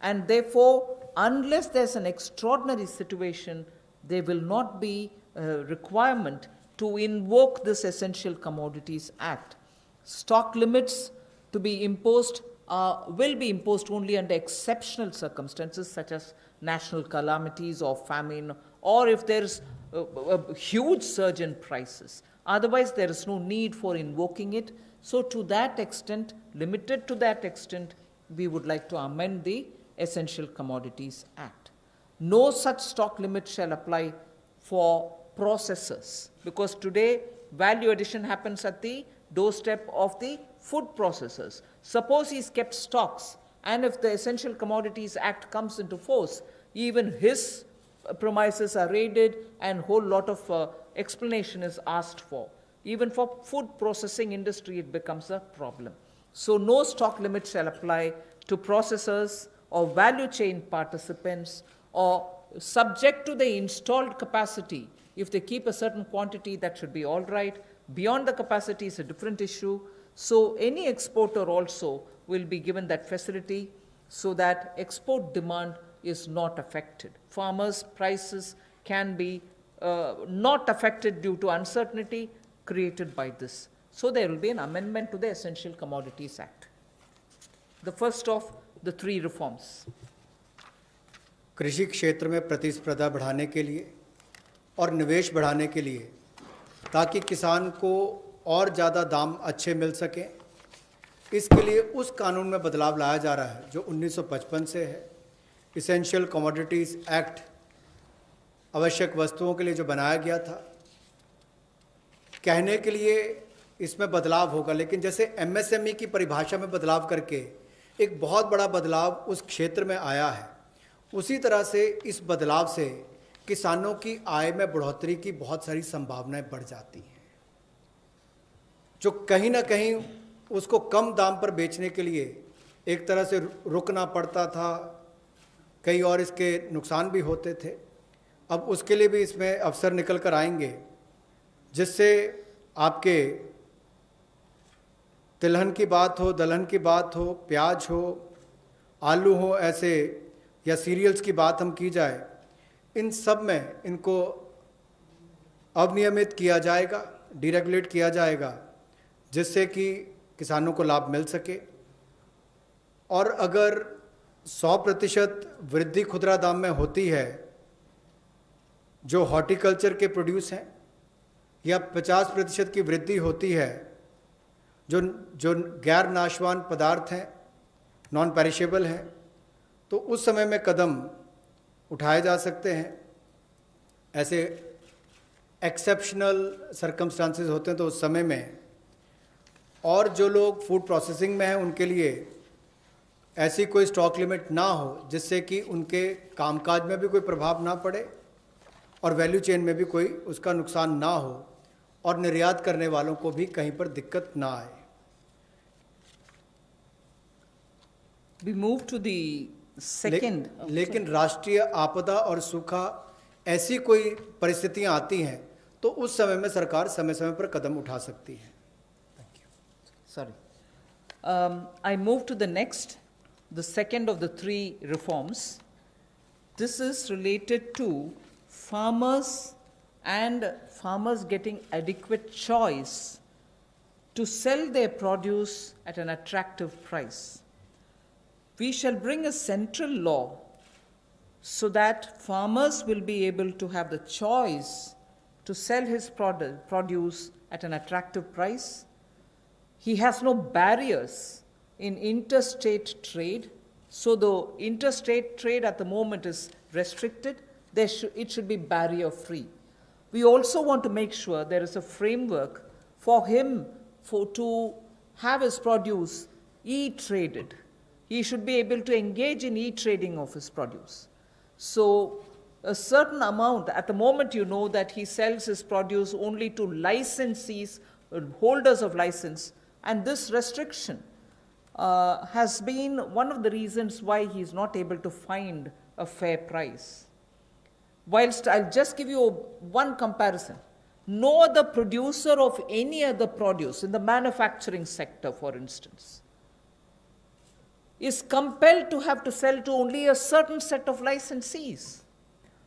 And therefore, unless there's an extraordinary situation, there will not be a requirement to invoke this Essential Commodities Act. Stock limits to be imposed will be imposed only under exceptional circumstances such as national calamities or famine, or if there is a huge surge in prices. Otherwise, there is no need for invoking it. So to that extent, limited to that extent, we would like to amend the Essential Commodities Act. No such stock limit shall apply for processors, because today value addition happens at the doorstep of the food processors. Suppose he's kept stocks, and if the Essential Commodities Act comes into force, even his premises are raided and whole lot of explanation is asked for. Even for food processing industry, it becomes a problem. So no stock limit shall apply to processors or value chain participants, or subject to the installed capacity. If they keep a certain quantity, that should be all right. Beyond the capacity is a different issue. So any exporter also will be given that facility so that export demand is not affected. Farmers' prices can be not affected due to uncertainty created by this. So there will be an amendment to the Essential Commodities Act. The first of the 3 reforms. कृषि क्षेत्र में प्रतिस्पर्धा बढ़ाने के लिए और निवेश बढ़ाने के लिए, ताकि किसान को और ज़्यादा दाम अच्छे मिल सकें, इसके लिए उस कानून में बदलाव लाया जा रहा है जो 1955 से है। इसेंशियल कमोडिटीज़ एक्ट आवश्यक वस्तुओं के लिए जो बनाया गया था, कहने के लिए इसमें बदलाव होगा, लेकिन जैसे एमएसएमई की परिभाषा में बदलाव करके एक बहुत बड़ा बदलाव उस क्षेत्र में आया है, उसी तरह से इस बदलाव से किसानों की आय में बढ़ोतरी की बहुत सारी संभावनाएं बढ़ जाती हैं। जो कहीं ना कहीं उसको कम दाम पर बेचने के लिए एक तरह से रुकना पड़ता था, कई और इसके नुकसान भी होते थे, अब उसके लिए भी इसमें अवसर निकल कर आएंगे, जिससे आपके तिलहन की बात हो, दलहन की बात हो, प्याज हो, आलू हो, ऐसे या सीरियल्स की बात हम की जाए, इन सब में इनको अवनियमित किया जाएगा, डीरेगुलेट किया जाएगा, जिससे कि किसानों को लाभ मिल सके। और अगर 100% वृद्धि खुदरा दाम में होती है जो हॉर्टिकल्चर के प्रोड्यूस हैं, या 50% की वृद्धि होती है जो गैर नाशवान पदार्थ हैं, नॉन पेरिशेबल हैं, तो उस समय में कदम उठाए जा सकते हैं। ऐसे एक्सेप्शनल सर्कमस्टांसेस होते हैं तो उस समय में, और जो लोग फूड प्रोसेसिंग में हैं उनके लिए ऐसी कोई स्टॉक लिमिट ना हो जिससे कि उनके कामकाज में भी कोई प्रभाव ना पड़े और वैल्यू चेन में भी कोई उसका नुकसान ना हो, और निर्यात करने वालों को भी कहीं पर दिक्कत ना आए। We move to the second. लेकिन राष्ट्रीय आपदा और सूखा ऐसी कोई परिस्थितियां आती हैं तो उस समय में सरकार समय समय पर कदम उठा सकती है। Sorry. I move to the next, the second of the three reforms. This is related to farmers and farmers getting adequate choice to sell their produce at an attractive price. We shall bring a central law so that farmers will be able to have the choice to sell his produce at an attractive price. He has no barriers in interstate trade. So the interstate trade at the moment is restricted. It should be barrier free. We also want to make sure there is a framework for him to have his produce e-traded. He should be able to engage in e-trading of his produce. So a certain amount, at the moment you know that he sells his produce only to licensees, holders of license, and this restriction has been one of the reasons why he is not able to find a fair price. Whilst I'll just give you one comparison, no other producer of any other produce in the manufacturing sector, for instance, is compelled to have to sell to only a certain set of licensees.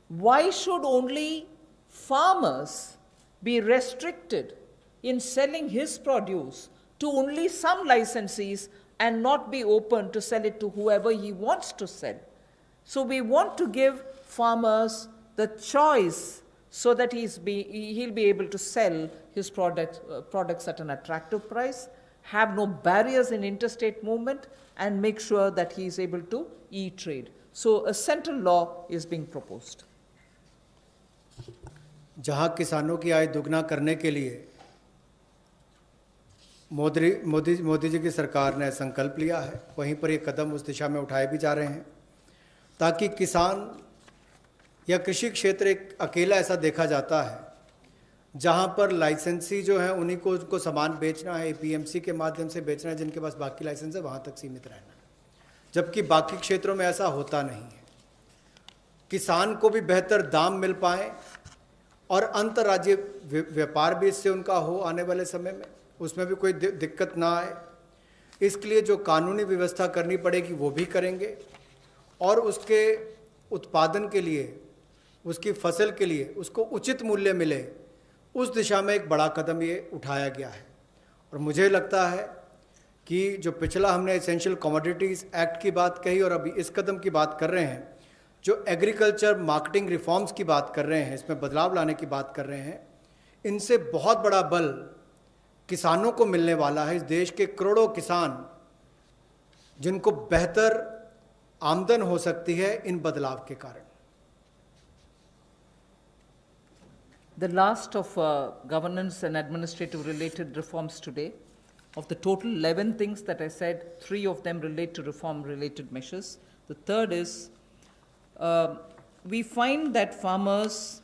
Why should only farmers be restricted in selling his produce to only some licensees and not be open to sell it to whoever he wants to sell? So we want to give farmers the choice so that he'll be able to sell his products at an attractive price, have no barriers in interstate movement, and make sure that he is able to e-trade. So a central law is being proposed. जहां किसानों की आय दुगना करने के लिए मोदी जी की सरकार ने संकल्प लिया है, वहीं पर ये कदम उस दिशा में उठाए भी जा रहे हैं ताकि किसान या कृषि क्षेत्र एक अकेला ऐसा देखा जाता है जहां पर लाइसेंसी जो है उन्हीं को उनको सामान बेचना है, एपीएमसी के माध्यम से बेचना है, जिनके पास बाकी लाइसेंस है वहां तक सीमित रहना है, जबकि बाकी क्षेत्रों में ऐसा होता नहीं है। किसान को भी बेहतर दाम मिल पाए और अंतर्राज्यीय व्यापार भी इससे उनका हो आने वाले समय में, उसमें भी कोई दिक्कत ना आए, इसके लिए जो कानूनी व्यवस्था करनी पड़ेगी वो भी करेंगे, और उसके उत्पादन के लिए, उसकी फसल के लिए उसको उचित मूल्य मिले, उस दिशा में एक बड़ा कदम ये उठाया गया है। और मुझे लगता है कि जो पिछला हमने एसेंशियल कमोडिटीज़ एक्ट की बात कही और अभी इस कदम की बात कर रहे हैं, जो एग्रीकल्चर मार्केटिंग रिफॉर्म्स की बात कर रहे हैं, इसमें बदलाव लाने की बात कर रहे हैं, इनसे बहुत बड़ा बल किसानों को मिलने वाला है। इस देश के करोड़ों किसान जिनको बेहतर आमदन हो सकती है इन बदलाव के कारण। the last of governance and administrative related reforms today. Of the total 11 things that I said, 3 of them relate to reform related measures. The third is we find that farmers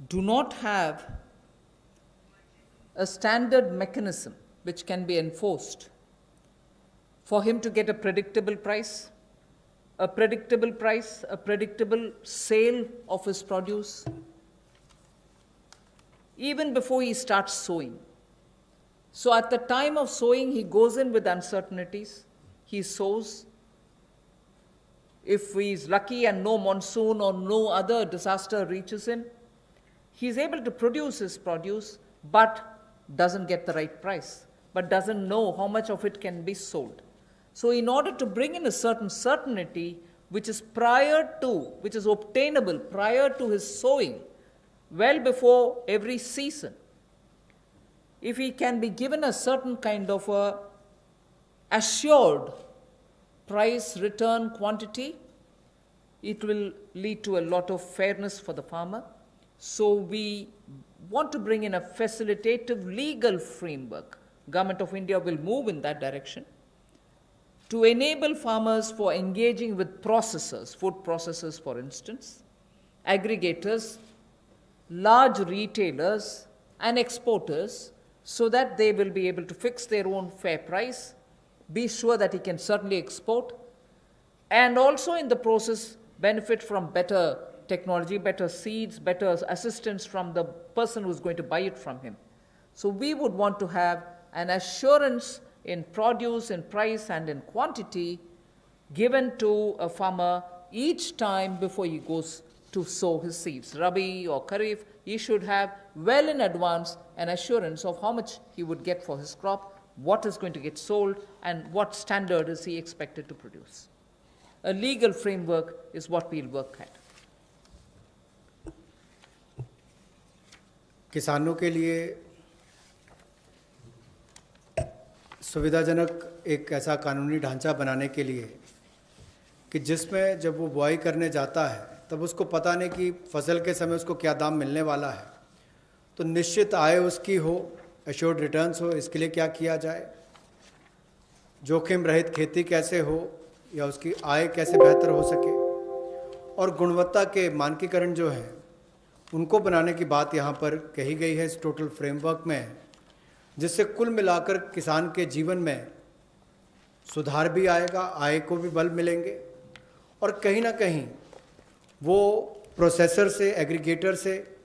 do not have a standard mechanism which can be enforced for him to get a predictable price, a predictable sale of his produce, even before he starts sowing. So at the time of sowing, he goes in with uncertainties. He sows. If he's lucky and no monsoon or no other disaster reaches him, he's able to produce his produce, but doesn't get the right price, but doesn't know how much of it can be sold. So in order to bring in a certain certainty, which is obtainable prior to his sowing, well before every season, if he can be given a certain kind of a assured price return quantity, it will lead to a lot of fairness for the farmer. So we want to bring in a facilitative legal framework. Government of India will move in that direction to enable farmers for engaging with processors, food processors for instance, aggregators, large retailers and exporters, so that they will be able to fix their own fair price, be sure that he can certainly export, and also in the process benefit from better technology, better seeds, better assistance from the person who's going to buy it from him. So we would want to have an assurance in produce, in price, and in quantity given to a farmer each time before he goes to sow his seeds. Rabi or Kharif, he should have well in advance an assurance of how much he would get for his crop, what is going to get sold, and what standard is he expected to produce. A legal framework is what we'll work at. किसानों के लिए सुविधाजनक एक ऐसा कानूनी ढांचा बनाने के लिए कि जिसमें जब वो बुआई करने जाता है तब उसको पता नहीं कि फसल के समय उसको क्या दाम मिलने वाला है, तो निश्चित आय उसकी हो, एश्योर्ड रिटर्न्स हो, इसके लिए क्या किया जाए, जोखिम रहित खेती कैसे हो या उसकी आय कैसे बेहतर हो सके, और गुणवत्ता के मानकीकरण जो हैं उनको बनाने की बात यहाँ पर कही गई है इस टोटल फ्रेमवर्क में, जिससे कुल मिलाकर किसान के जीवन में सुधार भी आएगा, आय को भी बल मिलेंगे, और कहीं ना कहीं वो प्रोसेसर से, एग्रीगेटर से,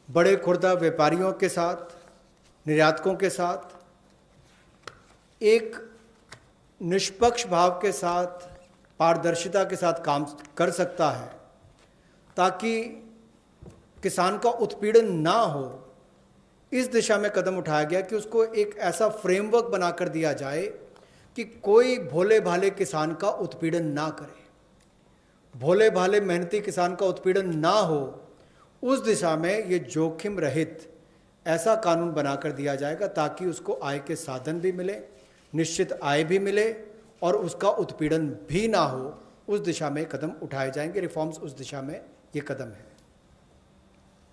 बड़े खुर्दा व्यापारियों के साथ, निर्यातकों के साथ एक निष्पक्ष भाव के साथ, पारदर्शिता के साथ काम कर सकता है, ताकि किसान का उत्पीड़न ना हो। इस दिशा में कदम उठाया गया कि उसको एक ऐसा फ्रेमवर्क बनाकर दिया जाए कि कोई भोले भाले किसान का उत्पीड़न ना करे, भोले भाले मेहनती किसान का उत्पीड़न ना हो। उस दिशा में ये जोखिम रहित ऐसा कानून बनाकर दिया जाएगा ताकि उसको आय के साधन भी मिले, निश्चित आय भी मिले, और उसका उत्पीड़न भी ना हो। उस दिशा में कदम उठाए जाएंगे, रिफॉर्म्स उस दिशा में ये कदम है।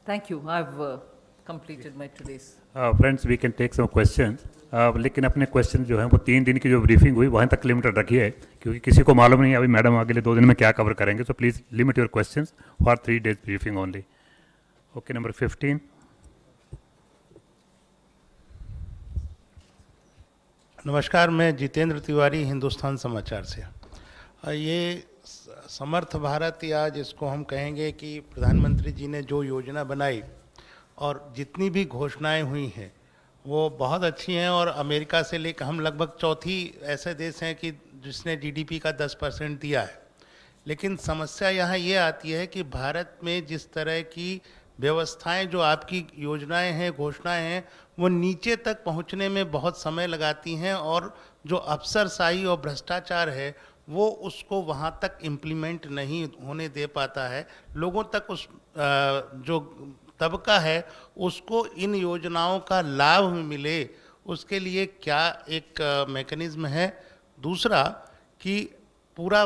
Thank you. I've completed my today's. Friends, we can take some questions. लेकिन अपने क्वेश्चन जो हैं वो 3 दिन की जो ब्रीफिंग हुई वहाँ तक लिमिटेड रखी है, क्योंकि किसी को मालूम नहीं अभी मैडम अगले 2 दिन में क्या कवर करेंगे. So please limit your questions for 3 days briefing only. Okay, number 15. नमस्कार, मैं जितेंद्र तिवारी, हिंदुस्तान समाचार से. ये समर्थ भारत, या जिसको हम कहेंगे कि प्रधानमंत्री जी ने जो योजना बनाई और जितनी भी घोषणाएं हुई हैं वो बहुत अच्छी हैं, और अमेरिका से लेकर हम लगभग चौथी ऐसे देश हैं कि जिसने जीडीपी का 10% दिया है. लेकिन समस्या यहाँ ये आती है कि भारत में जिस तरह की व्यवस्थाएं, जो आपकी योजनाएं हैं, घोषणाएं हैं, वो नीचे तक पहुँचने में बहुत समय लगाती हैं, और जो अफसरशाही और भ्रष्टाचार है वो उसको वहाँ तक इम्प्लीमेंट नहीं होने दे पाता है. लोगों तक उस जो तबका है उसको इन योजनाओं का लाभ मिले, उसके लिए क्या एक मैकेनिज्म है. दूसरा कि पूरा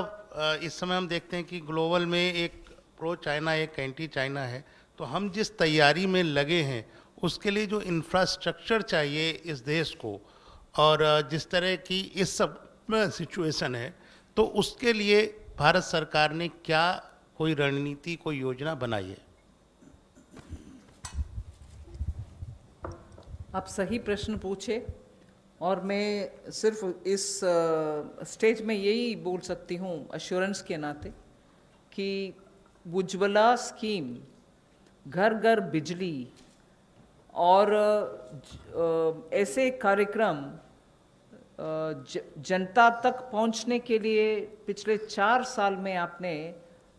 इस समय हम देखते हैं कि ग्लोबल में एक प्रो चाइना, एक एंटी चाइना है, तो हम जिस तैयारी में लगे हैं उसके लिए जो इंफ्रास्ट्रक्चर चाहिए इस देश को, और जिस तरह की इस सब सिचुएशन है, तो उसके लिए भारत सरकार ने क्या कोई रणनीति, कोई योजना बनाई है? आप सही प्रश्न पूछे, और मैं सिर्फ इस स्टेज में यही बोल सकती हूँ अश्योरेंस के नाते कि उज्ज्वला स्कीम, घर घर बिजली और ऐसे कार्यक्रम जनता तक पहुंचने के लिए पिछले 4 साल में आपने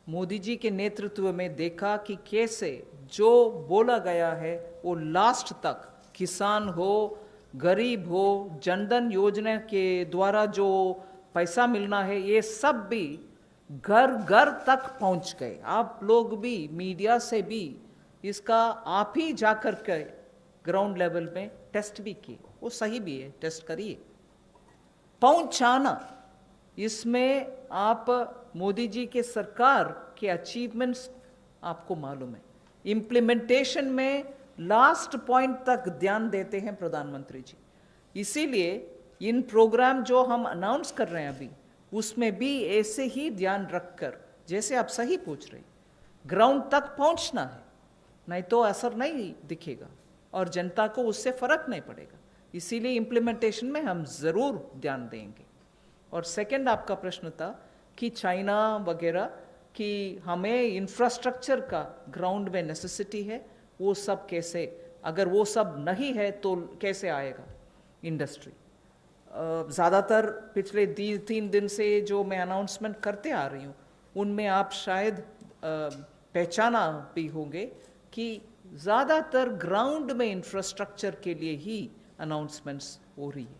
मोदी जी के नेतृत्व में देखा कि कैसे जो बोला गया है वो लास्ट तक, किसान हो, गरीब हो, जनधन योजना के द्वारा जो पैसा मिलना है, ये सब भी घर घर तक पहुंच गए। आप लोग भी मीडिया से भी इसका आप ही जाकर के ग्राउंड लेवल में टेस्ट भी किए, वो सही भी है, टेस्ट करिए। पहुंचाना, इसमें आप मोदी जी के सरकार के अचीवमेंट्स आपको मालूम है। इम्प्लीमेंटेशन में लास्ट पॉइंट तक ध्यान देते हैं प्रधानमंत्री जी। इसीलिए इन प्रोग्राम जो हम अनाउंस कर रहे हैं अभी, उसमें भी ऐसे ही ध्यान रखकर, जैसे आप सही पूछ रहे, ग्राउंड तक पहुंचना है, नहीं तो असर नहीं दिखेगा और जनता को उससे फर्क नहीं पड़ेगा। इसीलिए इम्प्लीमेंटेशन में हम ज़रूर ध्यान देंगे। और सेकंड आपका प्रश्न था कि चाइना वगैरह कि हमें इंफ्रास्ट्रक्चर का ग्राउंड में नेसेसिटी है, वो सब कैसे, अगर वो सब नहीं है तो कैसे आएगा इंडस्ट्री। ज़्यादातर पिछले 3 दिन से जो मैं अनाउंसमेंट करते आ रही हूँ, उनमें आप शायद पहचाना भी होंगे कि ज़्यादातर ग्राउंड में इंफ्रास्ट्रक्चर के लिए ही अनाउंसमेंट्स हो रही है।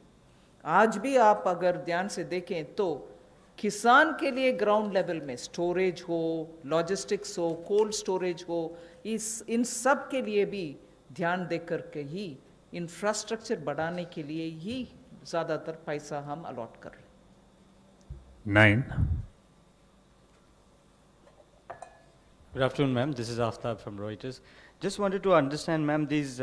आज भी आप अगर ध्यान से देखें तो किसान के लिए ग्राउंड लेवल में स्टोरेज हो, लॉजिस्टिक्स हो, कोल्ड स्टोरेज हो, इन सब के लिए भी ध्यान देकर के ही इंफ्रास्ट्रक्चर बढ़ाने के लिए ही ज़्यादातर पैसा हम अलॉट कर रहे हैं। 9. Good afternoon, ma'am. This is Aftab from Reuters. Just wanted to understand, ma'am, these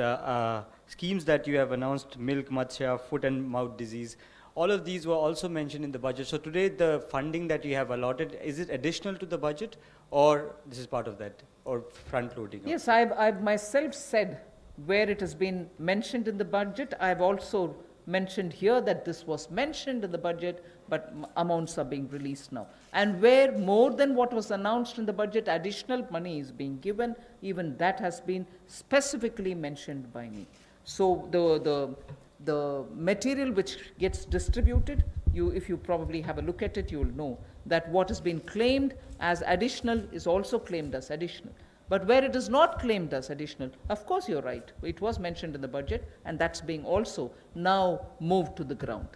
schemes that you have announced, milk, matsya, foot and mouth disease, all of these were also mentioned in the budget. So today, the funding that you have allotted, is it additional to the budget, or this is part of that, or front loading? Yes, I've myself said where it has been mentioned in the budget. I've also mentioned here that this was mentioned in the budget, but amounts are being released now. And where more than what was announced in the budget, additional money is being given, even that has been specifically mentioned by me. So the material which gets distributed, if you probably have a look at it, you will know that what has been claimed as additional is also claimed as additional. But where it is not claimed as additional, of course you're right, it was mentioned in the budget, and that's being also now moved to the ground.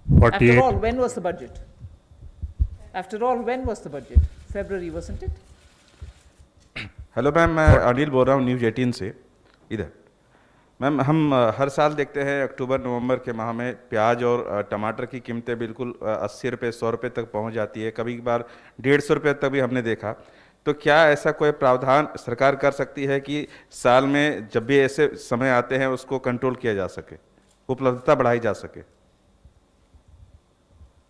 48. After all, when was the budget? After all, when was the budget? February, wasn't it? Hello ma'am, मैं अनिल बोल रहा हूँ news 18 से इधर। Ma'am, हम हर साल देखते हैं अक्टूबर नवंबर के माह में प्याज और टमाटर की कीमतें बिल्कुल 80 रुपये 100 रुपये तक पहुँच जाती है, कभी कभार 150 रुपये तक भी हमने देखा। तो क्या ऐसा कोई प्रावधान सरकार कर सकती है कि साल में जब भी ऐसे समय आते हैं उसको कंट्रोल किया जा सके, उपलब्धता बढ़ाई जा सके?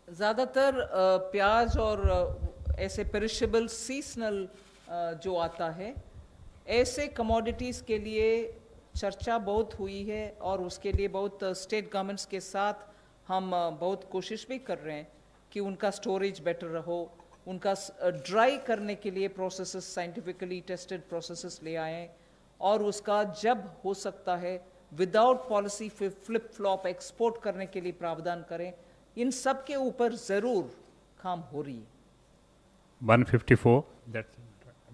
ज़्यादातर प्याज और ऐसे पेरिशेबल सीजनल जो आता है, ऐसे कमोडिटीज़ के लिए चर्चा बहुत हुई है और उसके लिए बहुत स्टेट गवर्नमेंट्स के साथ हम बहुत कोशिश भी कर रहे हैं कि उनका स्टोरेज बेटर रहो, उनका ड्राई करने के लिए प्रोसेसेस, साइंटिफिकली टेस्टेड प्रोसेसेस ले आएँ और उसका जब हो सकता है without policy flip flop export करने के लिए प्रावधान करें। इन सब के ऊपर ज़रूर काम हो रही है। 154, that's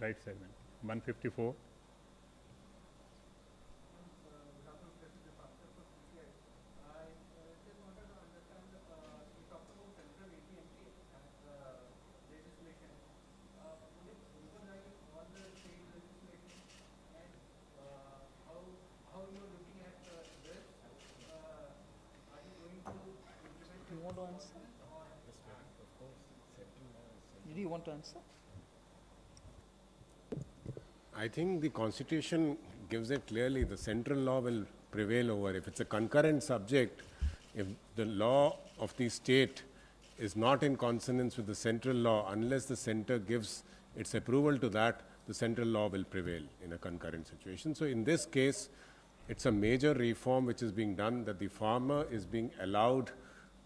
right segment. 154. Do you want to answer? Do you want to answer? I think the Constitution gives it clearly. The central law will prevail over. If it's a concurrent subject, if the law of the state is not in consonance with the central law, unless the center gives its approval to that, the central law will prevail in a concurrent situation. So in this case, it's a major reform which is being done, that the farmer is being allowed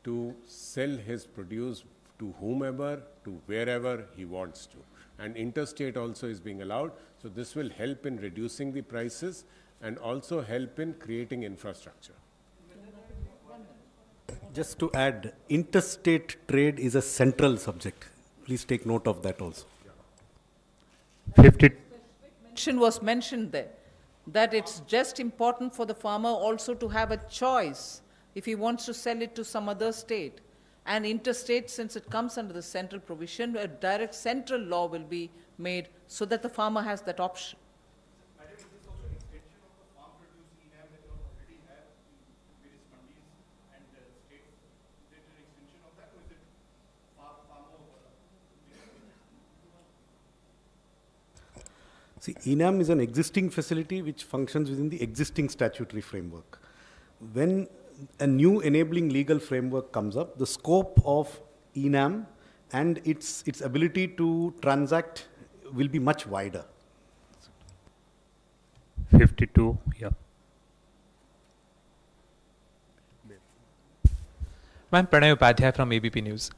to sell his produce to whomever, to wherever he wants to. And interstate also is being allowed. So this will help in reducing the prices and also help in creating infrastructure. Just to add, interstate trade is a central subject. Please take note of that also. 50. Mention was mentioned there, that it's just important for the farmer also to have a choice if he wants to sell it to some other state. And interstate, since it comes under the central provision, a direct central law will be made so that the farmer has that option. Madam, is this also an extension of the farm produce ENAM that you already have in various mandis and states? Is it an extension of that, or is it far more? See, ENAM is an existing facility which functions within the existing statutory framework. When a new enabling legal framework comes up, the scope of ENAM and its ability to transact will be much wider. 52, yeah. Ma'am Pranay Upadhyay from ABP News.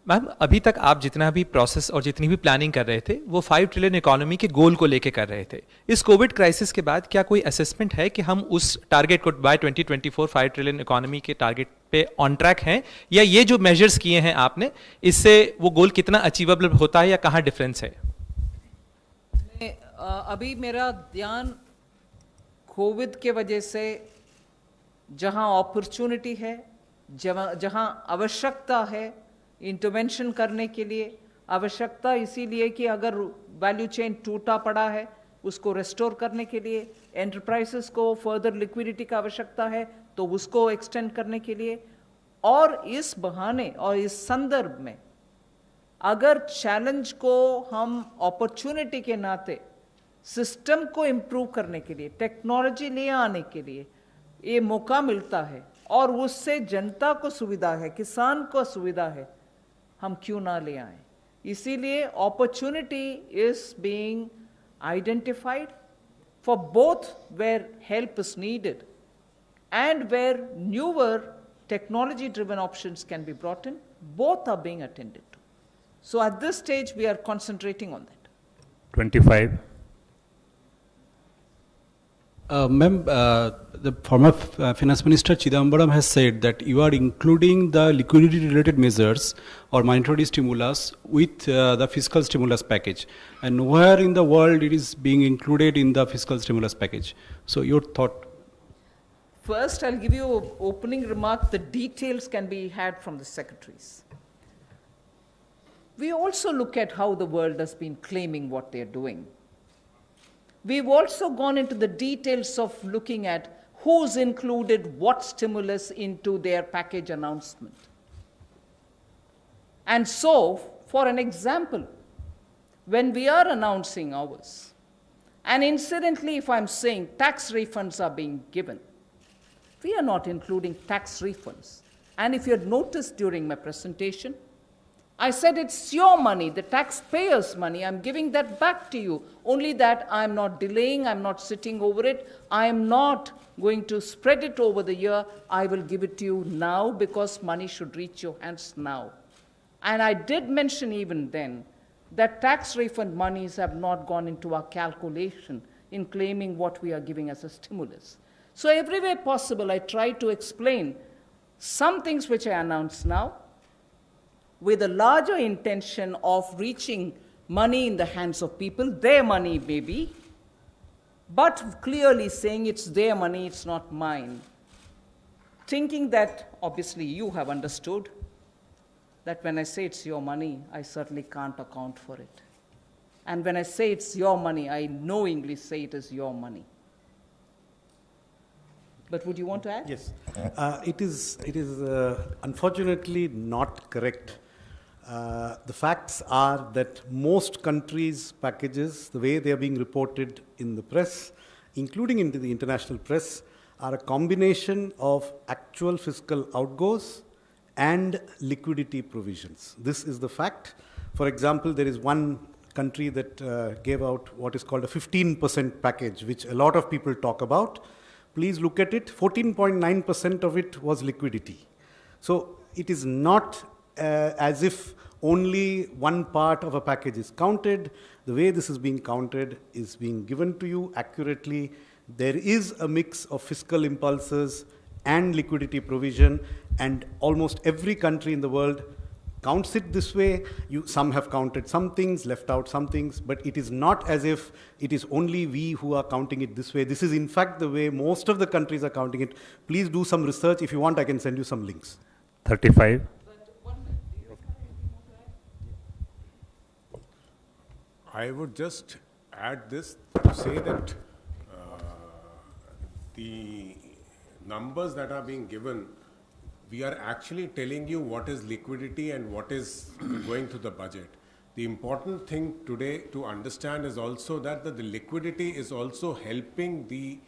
Ma'am अभी तक आप जितना भी process और जितनी भी planning कर रहे थे वो 5 ट्रिलियन इकोनॉमी के गोल को लेके कर रहे थे। इस कोविड क्राइसिस के बाद क्या कोई असेसमेंट है कि हम उस टारगेट को बाय 2024 5 ट्रिलियन इकोनॉमी के टारगेट पे ऑन ट्रैक हैं, या ये जो मेजर्स किए हैं आपने इससे वो गोल कितना अचीवेबल होता है या कहाँ डिफरेंस है? अभी मेरा ध्यान कोविड के वजह से जहां अपॉर्चुनिटी है, जहां आवश्यकता है इंटरवेंशन करने के लिए, आवश्यकता इसीलिए कि अगर वैल्यू चेन टूटा पड़ा है उसको रेस्टोर करने के लिए, एंटरप्राइजेस को फर्दर लिक्विडिटी का आवश्यकता है तो उसको एक्सटेंड करने के लिए, और इस बहाने और इस संदर्भ में अगर चैलेंज को हम अपॉर्चुनिटी के नाते सिस्टम को इम्प्रूव करने के लिए, टेक्नोलॉजी ले आने के लिए ये मौका मिलता है और उससे जनता को सुविधा है, किसान को सुविधा है, हम क्यों ना ले आए? इसीलिए opportunity is being identified for both where help is needed and where newer technology driven options can be brought in, both are being attended to. So at this stage we are concentrating on that. 25. Ma'am, the former Finance Minister Chidambaram has said that you are including the liquidity-related measures or monetary stimulus with the fiscal stimulus package, and nowhere in the world it is being included in the fiscal stimulus package. So your thought? First, I'll give you an opening remark. The details can be had from the secretaries. We also look at how the world has been claiming what they're doing. We've also gone into the details of looking at who's included what stimulus into their package announcement. And so, for an example, when we are announcing ours, and incidentally, if I'm saying tax refunds are being given, we are not including tax refunds. And if you had noticed during my presentation, I said it's your money, the taxpayers' money. I'm giving that back to you. Only that I'm not delaying, I'm not sitting over it. I'm not going to spread it over the year. I will give it to you now because money should reach your hands now. And I did mention even then that tax refund monies have not gone into our calculation in claiming what we are giving as a stimulus. So every way possible, I try to explain some things which I announce now with a larger intention of reaching money in the hands of people, their money maybe, but clearly saying it's their money, it's not mine. Thinking that, obviously you have understood, that when I say it's your money, I certainly can't account for it. And when I say it's your money, I knowingly say it is your money. But would you want to add? Yes. It is unfortunately not correct. The facts are that most countries' packages, the way they are being reported in the press, including into the international press, are a combination of actual fiscal outgoes and liquidity provisions. This is the fact. For example, there is one country that gave out what is called a 15% package, which a lot of people talk about. Please look at it. 14.9% of it was liquidity. So it is not as if only one part of a package is counted. The way this is being counted is being given to you accurately. There is a mix of fiscal impulses and liquidity provision, and almost every country in the world counts it this way. Some have counted some things, left out some things, but it is not as if it is only we who are counting it this way. This is in fact the way most of the countries are counting it. Please do some research. If you want, I can send you some links. 35. I would just add this to say that the numbers that are being given, we are actually telling you what is liquidity and what is going through the budget. The important thing today to understand is also that the liquidity is also helping the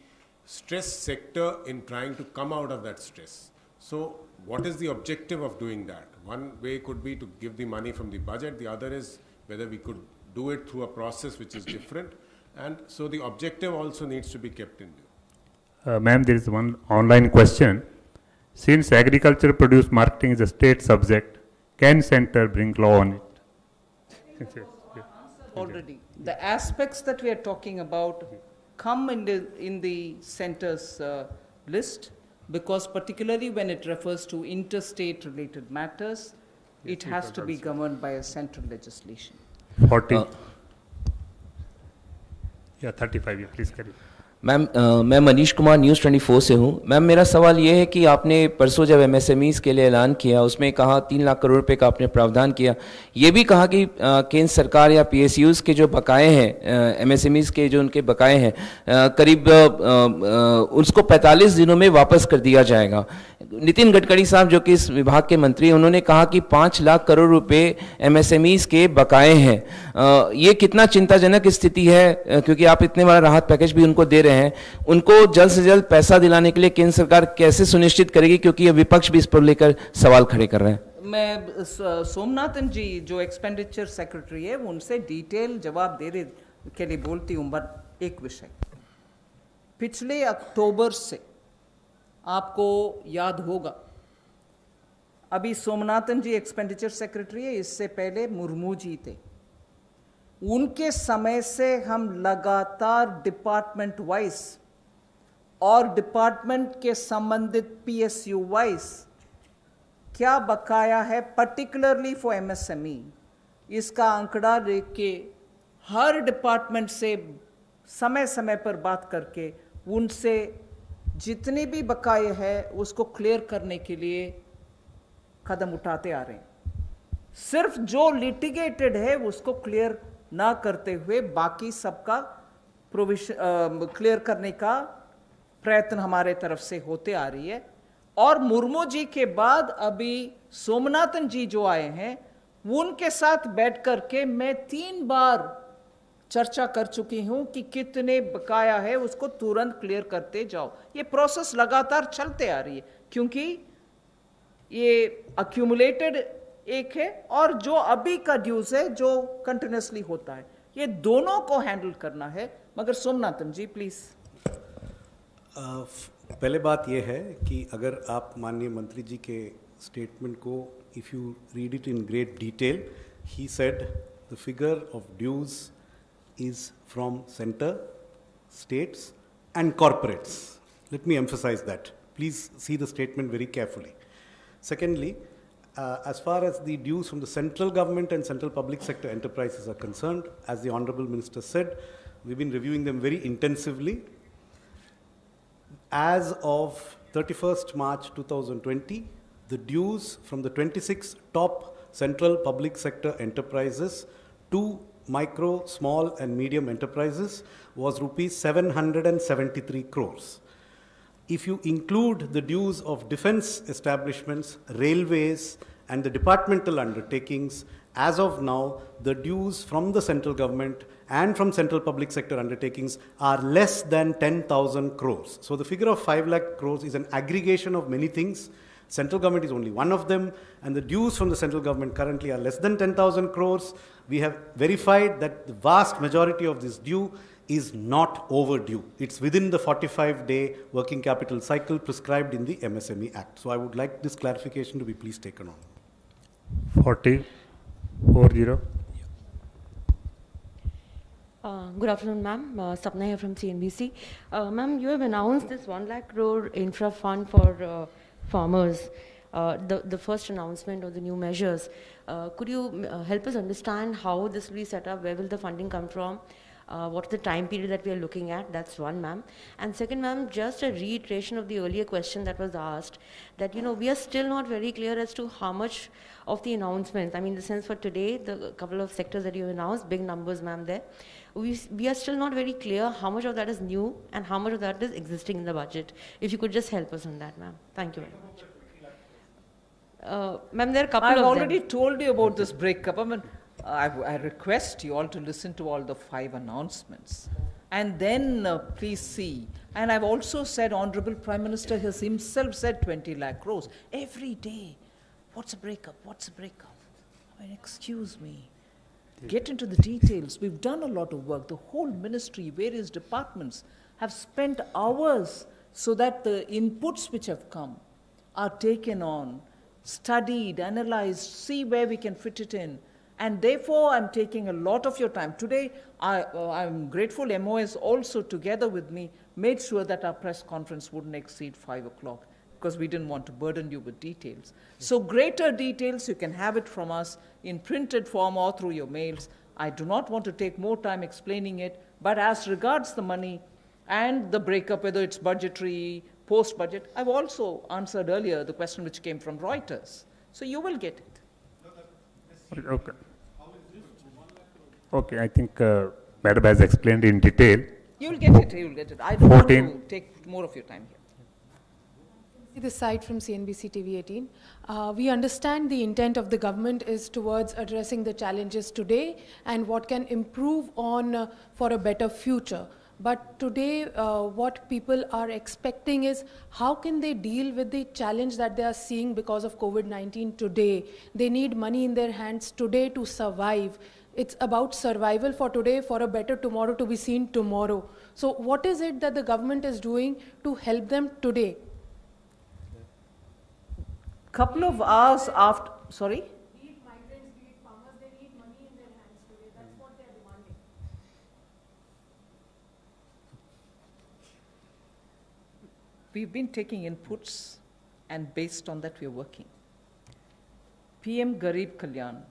stress sector in trying to come out of that stress. So what is the objective of doing that? One way could be to give the money from the budget. The other is whether we could do it through a process which is different. And so the objective also needs to be kept in view. Ma'am, there is one online question. Since agriculture produce marketing is a state subject, can center bring law on it? Already. The aspects that we are talking about come in the center's list, because particularly when it refers to interstate related matters, it has to be governed by a central legislation. 40. Yeah, 35. Yeah, please carry. Ma'am मैं Manish Kumar news 24 से हूँ। Ma'am मेरा सवाल ये है कि आपने परसों जब एमएसएमईज़ के लिए ऐलान किया, उसमें कहा 3 लाख करोड़ रुपए का आपने प्रावधान किया। ये भी कहा कि केंद्र सरकार या पीएसयूज़ के जो बकाए हैं, एमएसएमईज़ के जो उनके बकाए हैं, करीब उसको 45 दिनों में वापस कर दिया जाएगा। नितिन गडकरी साहब जो कि इस विभाग के मंत्री हैं, उन्होंने कहा कि 5 लाख करोड़ रुपए एमएसएमईज़ के बकाए हैं। ये कितना चिंताजनक स्थिति है, क्योंकि आप इतने बड़ा राहत पैकेज भी उनको दे रहे हैं। उनको जल्द से जल्द पैसा दिलाने के लिए केंद्र सरकार कैसे सुनिश्चित करेगी, क्योंकि ये विपक्ष भी इस पर लेकर सवाल खड़े कर रहे हैं। मैं सोमनाथन जी जो एक्सपेंडिचर सेक्रेटरी है, उनसे डिटेल जवाब देने के लिए बोलती हूँ। बट एक विषय, पिछले अक्टूबर से आपको याद होगा, अभी सोमनाथन जी एक्सपेंडिचर सेक्रेटरी है, इससे पहले मुर्मू जी थे। उनके समय से हम लगातार डिपार्टमेंट वाइज और डिपार्टमेंट के संबंधित पीएसयू वाइज क्या बकाया है, पर्टिकुलरली फॉर एमएसएमई, इसका आंकड़ा लेके हर डिपार्टमेंट से समय समय पर बात करके उनसे जितने भी बकाये हैं उसको क्लियर करने के लिए कदम उठाते आ रहे हैं। सिर्फ जो लिटिगेटेड है उसको क्लियर ना करते हुए बाकी सबका प्रोविजन क्लियर करने का प्रयत्न हमारे तरफ से होते आ रही है। और मुर्मू जी के बाद अभी सोमनाथन जी जो आए हैं, उनके साथ बैठ करके मैं 3 बार चर्चा कर चुकी हूं कि कितने बकाया है उसको तुरंत क्लियर करते जाओ। ये प्रोसेस लगातार चलते आ रही है, क्योंकि ये अक्यूमुलेटेड एक है और जो अभी का ड्यूज है जो कंटिन्यूसली होता है, ये दोनों को हैंडल करना है। मगर सोमनाथन जी प्लीज। पहले बात यह है कि अगर आप माननीय मंत्री जी के स्टेटमेंट को if you read it in great detail, he said the figure of dues is from center, states and corporates. Let me emphasize that. Please see the statement very carefully. Secondly, as far as the dues from the central government and central public sector enterprises are concerned, as the Honorable Minister said, we've been reviewing them very intensively. As of 31st March 2020, the dues from the 26 top central public sector enterprises to micro, small and medium enterprises was rupees 773 crores. If you include the dues of defense establishments, railways and the departmental undertakings, as of now, the dues from the central government and from central public sector undertakings are less than 10,000 crores. So the figure of 5 lakh crores is an aggregation of many things. Central government is only one of them, and the dues from the central government currently are less than 10,000 crores. We have verified that the vast majority of this due is not overdue. It's within the 45-day working capital cycle prescribed in the MSME Act. So I would like this clarification to be please taken on. 40. Good afternoon, ma'am. Sapna here from CNBC. Ma'am, you have announced this 1 lakh crore infra fund for farmers, the first announcement of the new measures. Could you help us understand how this will be set up? Where will the funding come from? What's the time period that we are looking at? That's one, ma'am. And second, ma'am, just a reiteration of the earlier question that was asked, that, we are still not very clear as to how much of the announcements, I mean, the sense for today, the couple of sectors that you announced, big numbers, ma'am, there. We are still not very clear how much of that is new and how much of that is existing in the budget. If you could just help us on that, ma'am. Thank you very much. Ma'am, there are a couple I've of already them. told you about this breakup. I mean, I request you all to listen to all the 5 announcements and then please see. And I've also said, Honorable Prime Minister has himself said 20 lakh crores every day. What's a breakup? What's a breakup? I mean, excuse me. Get into the details. We've done a lot of work. The whole ministry, various departments have spent hours so that the inputs which have come are taken on, studied, analyzed, see where we can fit it in. And therefore, I'm taking a lot of your time. Today, I'm grateful MOS also together with me made sure that our press conference wouldn't exceed 5 o'clock because we didn't want to burden you with details. So greater details, you can have it from us in printed form or through your mails. I do not want to take more time explaining it, but as regards the money and the breakup, whether it's budgetary, post-budget, I've also answered earlier the question which came from Reuters. So you will get it. Okay. Okay, I think Madam has explained in detail. You'll get it, you'll get it. I don't want to take more of your time here. This side from CNBC TV 18. We understand the intent of the government is towards addressing the challenges today and what can improve on for a better future. But today, what people are expecting is how can they deal with the challenge that they are seeing because of COVID-19 today? They need money in their hands today to survive. It's about survival for today, for a better tomorrow to be seen tomorrow. So what is it that the government is doing to help them today? Couple of hours after, sorry? Be it migrants, be it farmers, they need money in their hands today. That's what they're demanding. We've been taking inputs and based on that we're working. PM Garib Kalyan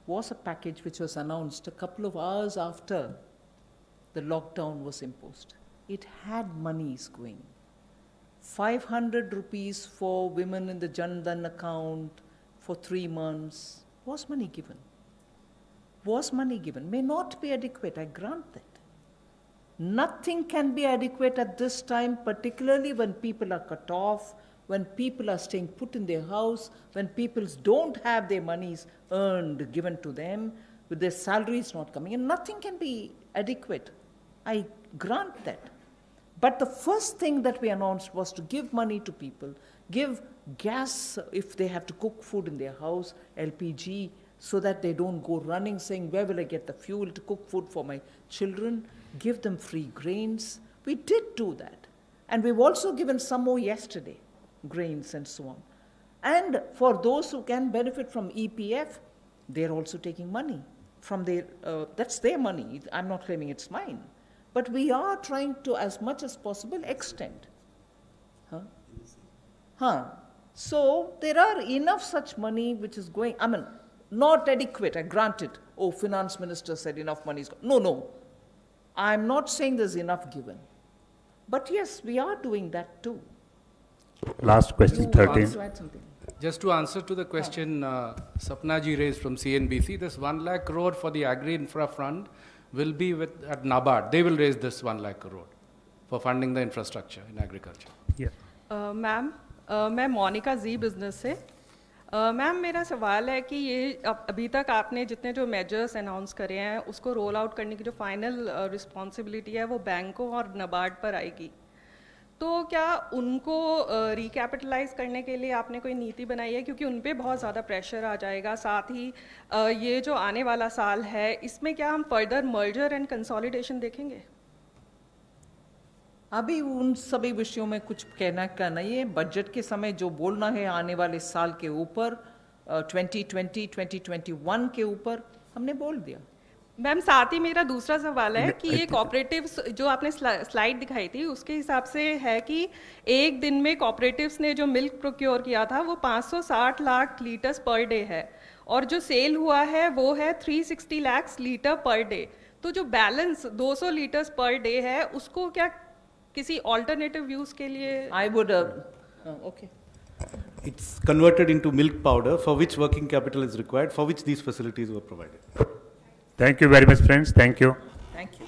was a package which was announced a couple of hours after the lockdown was imposed. It had monies going. 500 rupees for women in the Jan Dhan account for 3 months. Was money given? Was money given? May not be adequate, I grant that. Nothing can be adequate at this time, particularly when people are cut off, when people are staying put in their house, when people don't have their monies earned, given to them, with their salaries not coming in. Nothing can be adequate. I grant that. But the first thing that we announced was to give money to people, give gas if they have to cook food in their house, LPG, so that they don't go running saying, where will I get the fuel to cook food for my children? Give them free grains. We did do that. And we've also given some more yesterday, grains and so on. And for those who can benefit from EPF, they're also taking money from their, that's their money. I'm not claiming it's mine. But we are trying to, as much as possible, extend. So there are enough such money which is going, I mean, not adequate, I grant it. Oh, finance minister said enough money is gone. No. I'm not saying there's enough given. But yes, we are doing that too. Last question, 13. Just to answer to the question Sapna ji raised from CNBC, this 1 lakh crore for the Agri-Infra Fund will be at NABARD. They will raise this 1 lakh crore for funding the infrastructure in agriculture. Yeah. Ma'am मैं मोनिका जी business से ma'am मेरा सवाल है कि ये अभी तक आपने जितने जो मेजर्स अनाउंस करे हैं उसको रोल आउट करने की जो फाइनल रिस्पॉन्सिबिलिटी है वो बैंकों और नाबार्ड पर आएगी, तो क्या उनको रिकैपिटलाइज करने के लिए आपने कोई नीति बनाई है, क्योंकि उन पे बहुत ज़्यादा प्रेशर आ जाएगा। साथ ही ये जो आने वाला साल है इसमें क्या हम फर्दर मर्जर एंड कंसोलिडेशन देखेंगे? अभी उन सभी विषयों में कुछ कहना का नहीं है। बजट के समय जो बोलना है आने वाले साल के ऊपर 2020-2021 के ऊपर हमने बोल दिया। मैम साथ ही मेरा दूसरा सवाल है कि ये कॉपरेटिव्स जो आपने स्लाइड दिखाई थी उसके हिसाब से है कि एक दिन में कॉपरेटिव्स ने जो मिल्क प्रोक्योर किया था वो 560 लाख लीटर्स पर डे है और जो सेल हुआ है वो है 360 लाख लीटर पर डे। तो जो बैलेंस 200 लीटर्स पर डे है उसको क्या किसी ऑल्टरनेटिव यूज के लिए? I would okay It's converted into milk powder for which working capital is required, for which these facilities were provided. Thank you very much, friends. Thank you. Thank you.